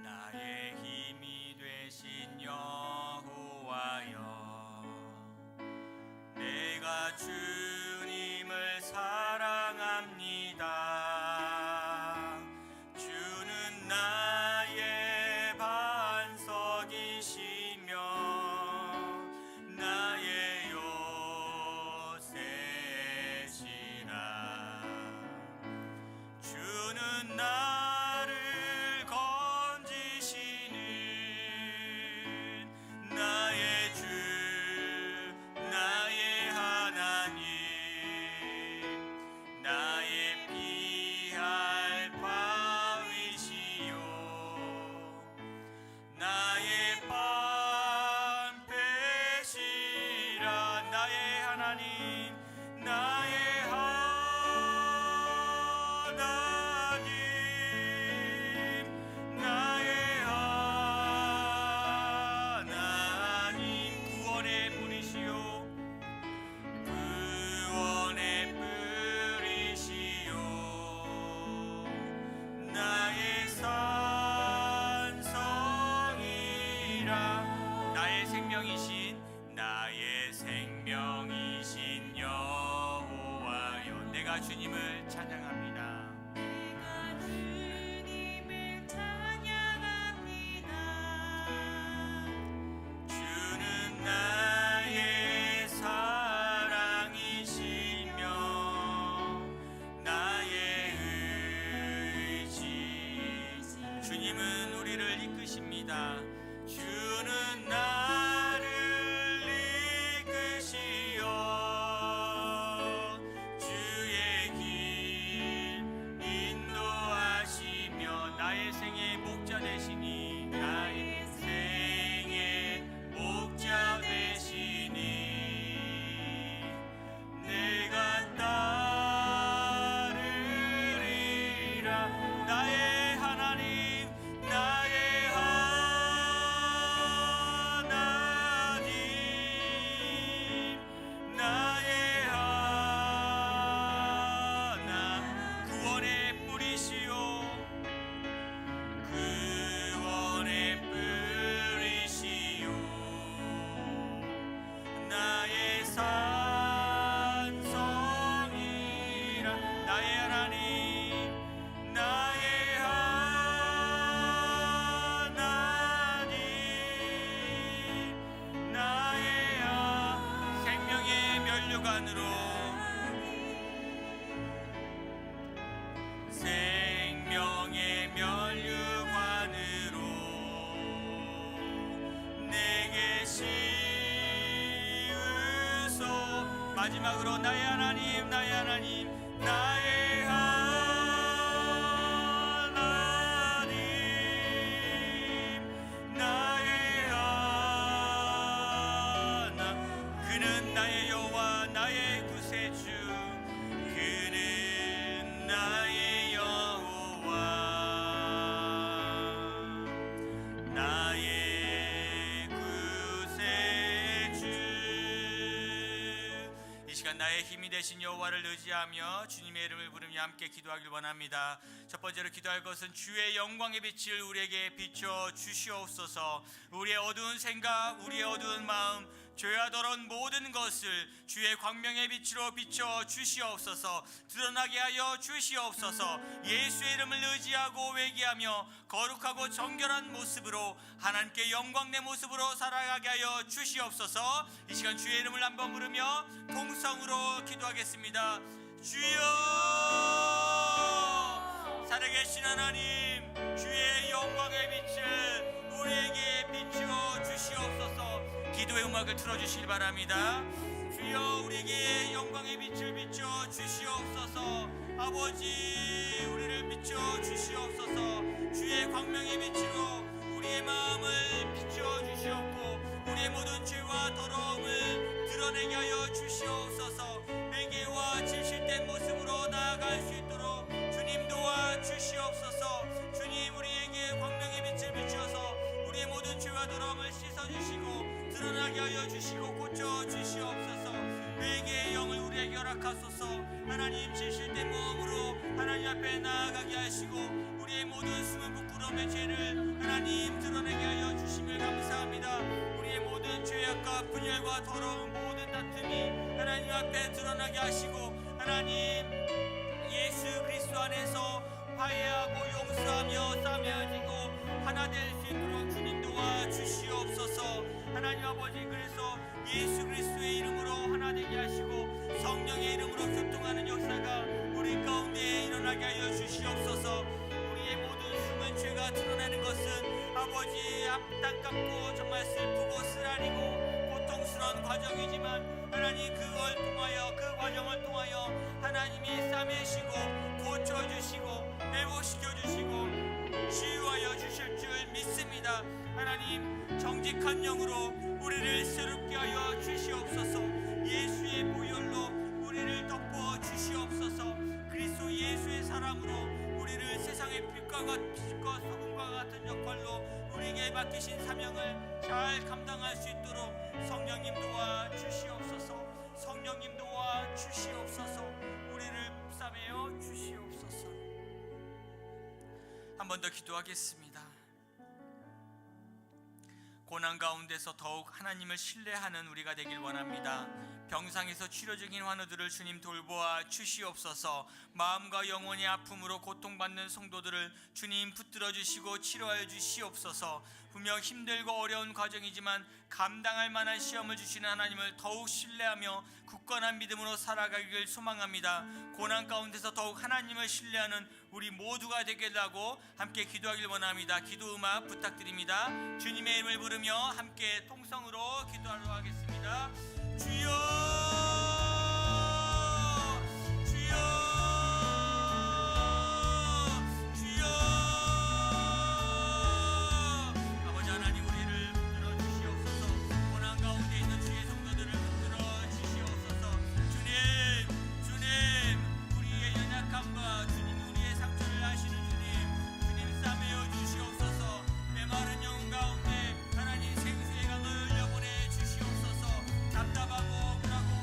나의 힘이 되신 여호와여, 내가 주님을 사랑합니다. 주는 나의 반석이시며 나의 요새시라. 주는 나를 건지시는 나의 주, 나의 하나님, 나의 피할 바위시요 나의 방패시라. 나의 하나님, 나의 하나님, 나의 하나님, 구원의 뿌리시요 구원의 뿌리시요 나의 산성이라. 나의 생명이신, 나의 생명이신 여호와여, 내가 주님을 찬양합니다. 내가 주님을 찬양합니다. 주는 나의 사랑이시며 나의 의지. 주님은 우리를 이끄십니다. 주는 나를 이끄시어 주의 길 인도하시며 나의 생의 목자 되시니, 나의 생의 목자 되시니 내가 따르리라. 나의 하나님, 나의 하나님, 나의 하나, 구원의 뿌리시요 구원의 뿌리시요 나의 산성이라. 나의 하나님, 나의 하나님, 나의 생명의 면류관으로, 생명의 면류관으로 내게 씌우소. 마지막으로 나의 하나님, 나의 하나님, 나의 하나님, 나의 하나. 그는 나의 여호와, 나의 구세주. 그는 나의 여호와, 시간 나의 힘이 되신 여호와를 의지하며 주님의 이름을 부르며 함께 기도하길 원합니다. 첫 번째로 기도할 것은 주의 영광의 빛을 우리에게 비춰 주시옵소서. 우리의 어두운 생각, 우리의 어두운 마음, 죄와 더러운 모든 것을 주의 광명의 빛으로 비춰 주시옵소서. 드러나게 하여 주시옵소서. 예수의 이름을 의지하고 회개하며 거룩하고 정결한 모습으로 하나님께 영광의 모습으로 살아가게 하여 주시옵소서. 이 시간 주의 이름을 한번 부르며 통성으로 기도하겠습니다. 주여, 살아계신 하나님, 주의 영광의 빛을 우리에게 비추어 주시옵소서. 기도의 음악을 틀어주시기 바랍니다. 주여, 우리에게 영광의 빛을 비춰 주시옵소서. 아버지, 우리를 비춰 주시옵소서. 주의 광명의 빛으로 우리의 마음을 비춰 주시옵고 우리의 모든 죄와 더러움을 드러내게 하여 주시옵소서. 회개와 진실된 모습으로 나아갈 수 있도록 주님 도와 주시옵소서. 주님, 우리에게 광명의 빛을 비추어서 우리의 모든 죄와 더러움을 씻어주시고 드러나게 하여 주시고 고쳐 주시옵소서. 회개의 영을 우리에게 허락하소서. 하나님, 진실된 마음으로 하나님 앞에 나아가게 하시고 우리의 모든 숨은 부끄러움의 죄를 하나님 드러내게 하여 주심을 감사합니다. 우리의 모든 죄악과 분열과 더러운 모든 다툼이 하나님 앞에 드러나게 하시고 하나님, 예수 그리스도 안에서 화해하고 용서하며 싸매어지고 하나 될 수 있도록 주님 도와 주시옵소서. 하나님 아버지, 그래서 예수 그리스도의 이름으로 하나 되게 하시고 성령의 이름으로 교통하는 역사가 우리 가운데 일어나게 하여 주시옵소서. 우리의 모든 숨은 죄가 드러나는 것은 아버지 안타깝고 정말 슬프고 쓰라리고 고통스러운 과정이지만 하나님, 그걸 통하여 그 과정을 통하여 하나님이 싸매시고 고쳐주시고 회복시켜주시고 치유하여 주실 줄 믿습니다. 하나님, 정직한 영으로 우리를 새롭게 하여 주시옵소서. 예수의 보혈로 우리를 덮어 주시옵소서. 그리스도 예수의 사랑으로 우리를 세상의 빛과 소금과 같은 역할로 우리에게 맡기신 사명을 잘 감당할 수 있도록 성령님 도와 주시옵소서. 성령님 도와 주시옵소서. 우리를 싸매어 주시옵소서. 한 번 더 기도하겠습니다. 고난 가운데서 더욱 하나님을 신뢰하는 우리가 되길 원합니다. 병상에서 치료 중인 환우들을 주님 돌보아 주시옵소서. 마음과 영혼의 아픔으로 고통받는 성도들을 주님 붙들어 주시고 치료하여 주시옵소서. 분명 힘들고 어려운 과정이지만 감당할 만한 시험을 주시는 하나님을 더욱 신뢰하며 굳건한 믿음으로 살아가기를 소망합니다. 고난 가운데서 더욱 하나님을 신뢰하는 우리 모두가 되게 하고 함께 기도하길 원합니다. 기도 음악 부탁드립니다. 주님의 이름을 부르며 함께 통성으로 기도하도록 하겠습니다. 주여, 주여, 주여. 아버지 하나님, 우리를 붙들어 주시옵소서. 고난 가운데 있는 주의 성도들을 붙들어 주시옵소서. 주님, 우리의 연약함과 주님, 우리의 상처를 아시는 주님 싸매어 주시옵소서. 메마른 영혼 가운데 하나님 생수의 강을 흘려보내 주시옵소서. 답답하고 억울하고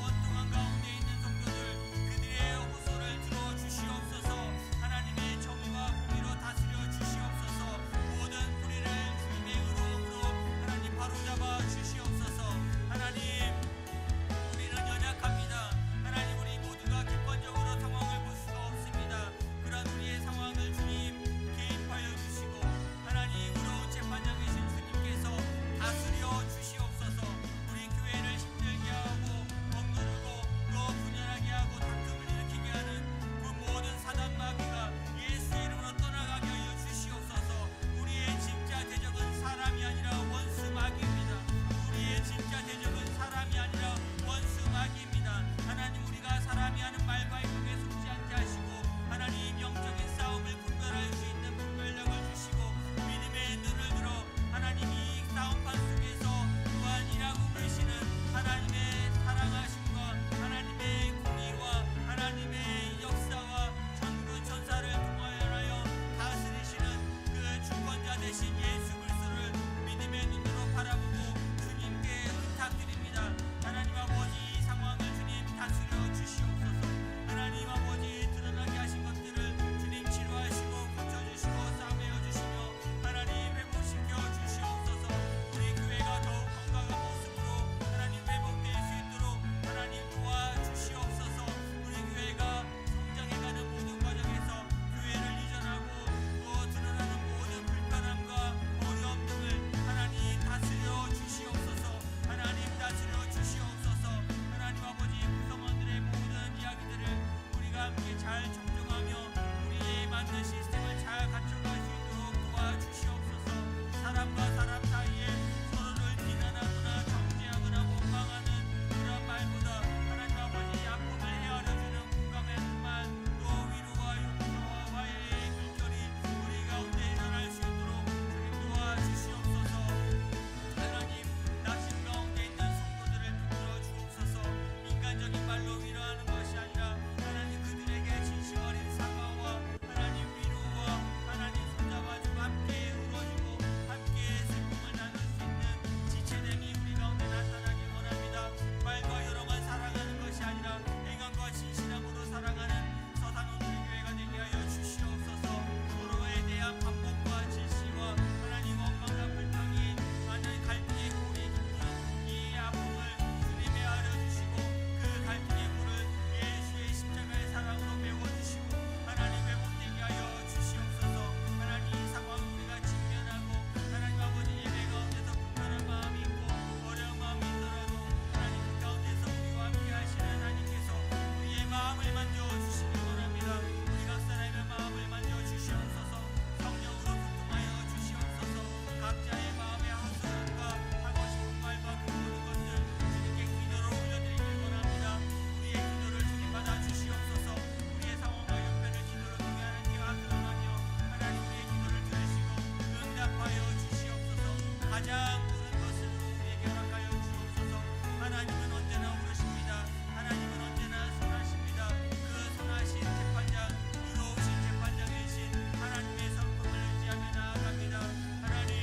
가장 큰 것을 우리에게 허락하여 주옵소서. 하나님은 언제나 오르십니다. 하나님은 언제나 선하십니다. 그 선하신 재판장, 의로우신 재판장이신 하나님의 성품을 의지하며 나아갑니다. 하나님,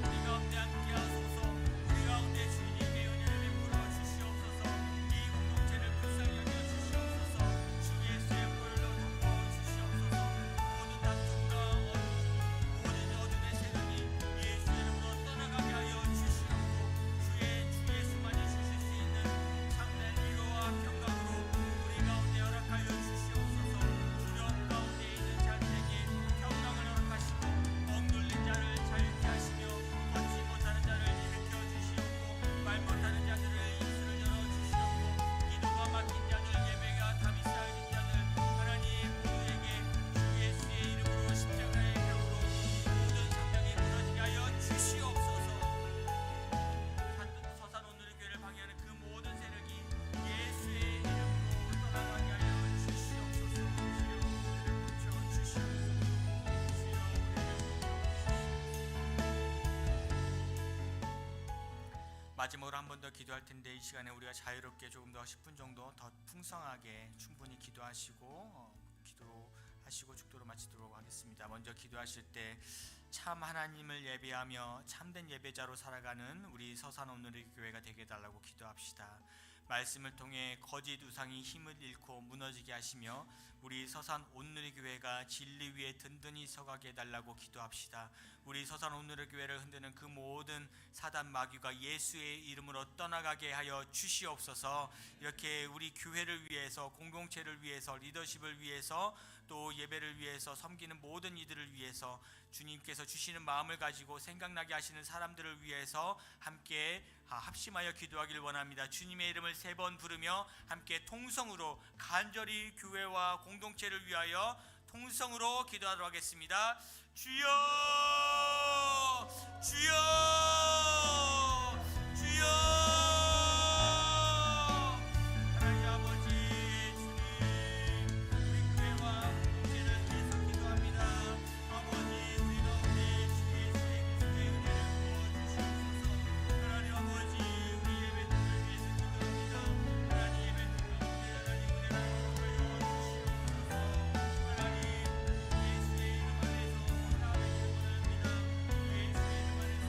우리 가운데 함께 하소서. 우리 가운데 주님의 은혜를 베풀어 주시옵소서. 이 공동체를 불쌍히 여겨 주시옵소서. 주 예수의 보혈로 덮어 주시옵소서. 모든 다툼과 모든 어둠의 세력이 예수의 이름으로 떠나가게 하여 주시옵고, 주 예수만이 주실 수 있는 참된 위로와 평강으로 우리 가운데 허락하여 주시옵소서. 두려움 가운데 있는 자들에게 평강을 허락하시고, 억눌린 자를 자유케 하시며 걷지 못하는 자를 일으켜 주시옵고, 말 못하는 자들을 입술을 열어 주시옵고, 기도가 막힌 자들, 예배가 담이 쌓여진 자들, 하나님 모두에게 주 예수의 이름으로 십자가의 병으로 모든 상장이 무너지게 하여 주시옵소서. 서산 오늘의 교회를 방해하는 그 모든 세력이 예수의 이름으로 떠나가게 하여 주시옵소서. 주여 우리를 붙여 주시옵소서. 주여 마지막으로 한 번 더 기도할 텐데, 이 시간에 우리가 자유롭게 조금 더 10분 정도 더 풍성하게 충분히 기도하시고 기도하시고 축도로 마치도록 하겠습니다. 먼저 기도하실 때 참 하나님을 예배하며 참된 예배자로 살아가는 우리 서산 오늘의 교회가 되게 해달라고 기도합시다. 말씀을 통해 거짓 우상이 힘을 잃고 무너지게 하시며 우리 서산 온누리 교회가 진리 위에 든든히 서가게 해달라고 기도합시다. 우리 서산 온누리 교회를 흔드는 그 모든 사단 마귀가 예수의 이름으로 떠나가게 하여 주시옵소서. 이렇게 우리 교회를 위해서, 공동체를 위해서, 리더십을 위해서, 또 예배를 위해서, 섬기는 모든 이들을 위해서 주님께서 주시는 마음을 가지고 생각나게 하시는 사람들을 위해서 함께 합심하여 기도하기를 원합니다. 주님의 이름을 3번 부르며 함께 통성으로 간절히 교회와 공동체를 위하여 통성으로 기도하도록 하겠습니다. 주여, 주여, 주여. 하나님 아버지 주님, 우리 교회와 공동체를 위해서 기도합니다. 아버지, 우리 가운데 주 예수의 그리스도의 은혜를 부어주시옵소서. 하나님 아버지, 우리 예배들을 위해서 기도합니다. 하나님 예배들 가운데 하나님 은혜를 부어주시옵소서. 하나님 예수의 이름 안에서 나아가기를 원합니다. 예수의 이름 안에서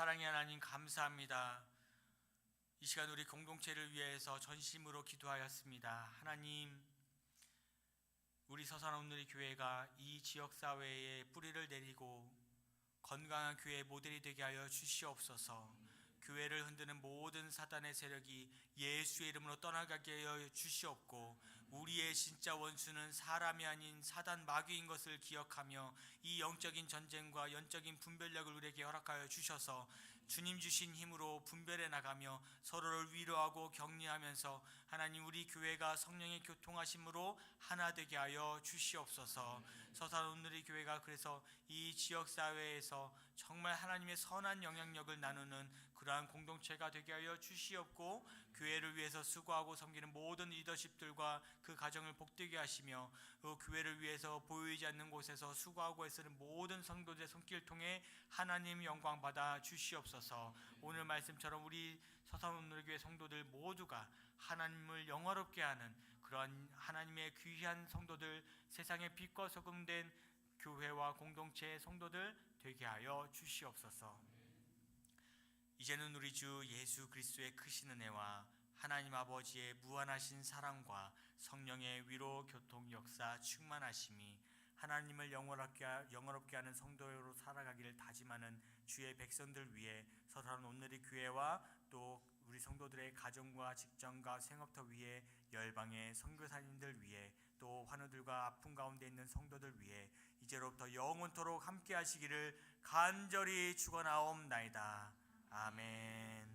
사랑의 하나님 감사합니다. 이 시간 우리 공동체를 위해서 전심으로 기도하였습니다. 하나님, 우리 서산오늘의 교회가 이 지역사회에 뿌리를 내리고 건강한 교회의 모델이 되게 하여 주시옵소서. 교회를 흔드는 모든 사단의 세력이 예수의 이름으로 떠나가게 하여 주시옵고, 우리의 진짜 원수는 사람이 아닌 사단 마귀인 것을 기억하며 이 영적인 전쟁과 영적인 분별력을 우리에게 허락하여 주셔서 주님 주신 힘으로 분별해 나가며 서로를 위로하고 격려하면서 하나님, 우리 교회가 성령의 교통하심으로 하나 되게 하여 주시옵소서. 서산오늘의 교회가 그래서 이 지역사회에서 정말 하나님의 선한 영향력을 나누는 그러한 공동체가 되게 하여 주시옵고, 교회를 위해서 수고하고 섬기는 모든 리더십들과 그 가정을 복되게 하시며, 그 교회를 위해서 보이지 않는 곳에서 수고하고 애쓰는 모든 성도들의 손길을 통해 하나님 영광 받아 주시옵소서. 오늘 말씀처럼 우리 서산오늘의 교회 성도들 모두가 하나님을 영화롭게 하는 그런 하나님의 귀한 성도들, 세상의 빛과 소금 된 교회와 공동체의 성도들 되게 하여 주시옵소서. 이제는 우리 주 예수 그리스도의 크신 은혜와 하나님 아버지의 무한하신 사랑과 성령의 위로 교통 역사 충만하심이 하나님을 영원롭게 하는 성도로 살아가기를 다짐하는 주의 백성들 위해 서산오늘의 교회와 또 우리 성도들의 가정과 직장과 생업터 위에 열방의 선교사님들 위해 또 환우들과 아픔 가운데 있는 성도들 위해 이제로부터 영원토록 함께 하시기를 간절히 축원하옵나이다. 아멘.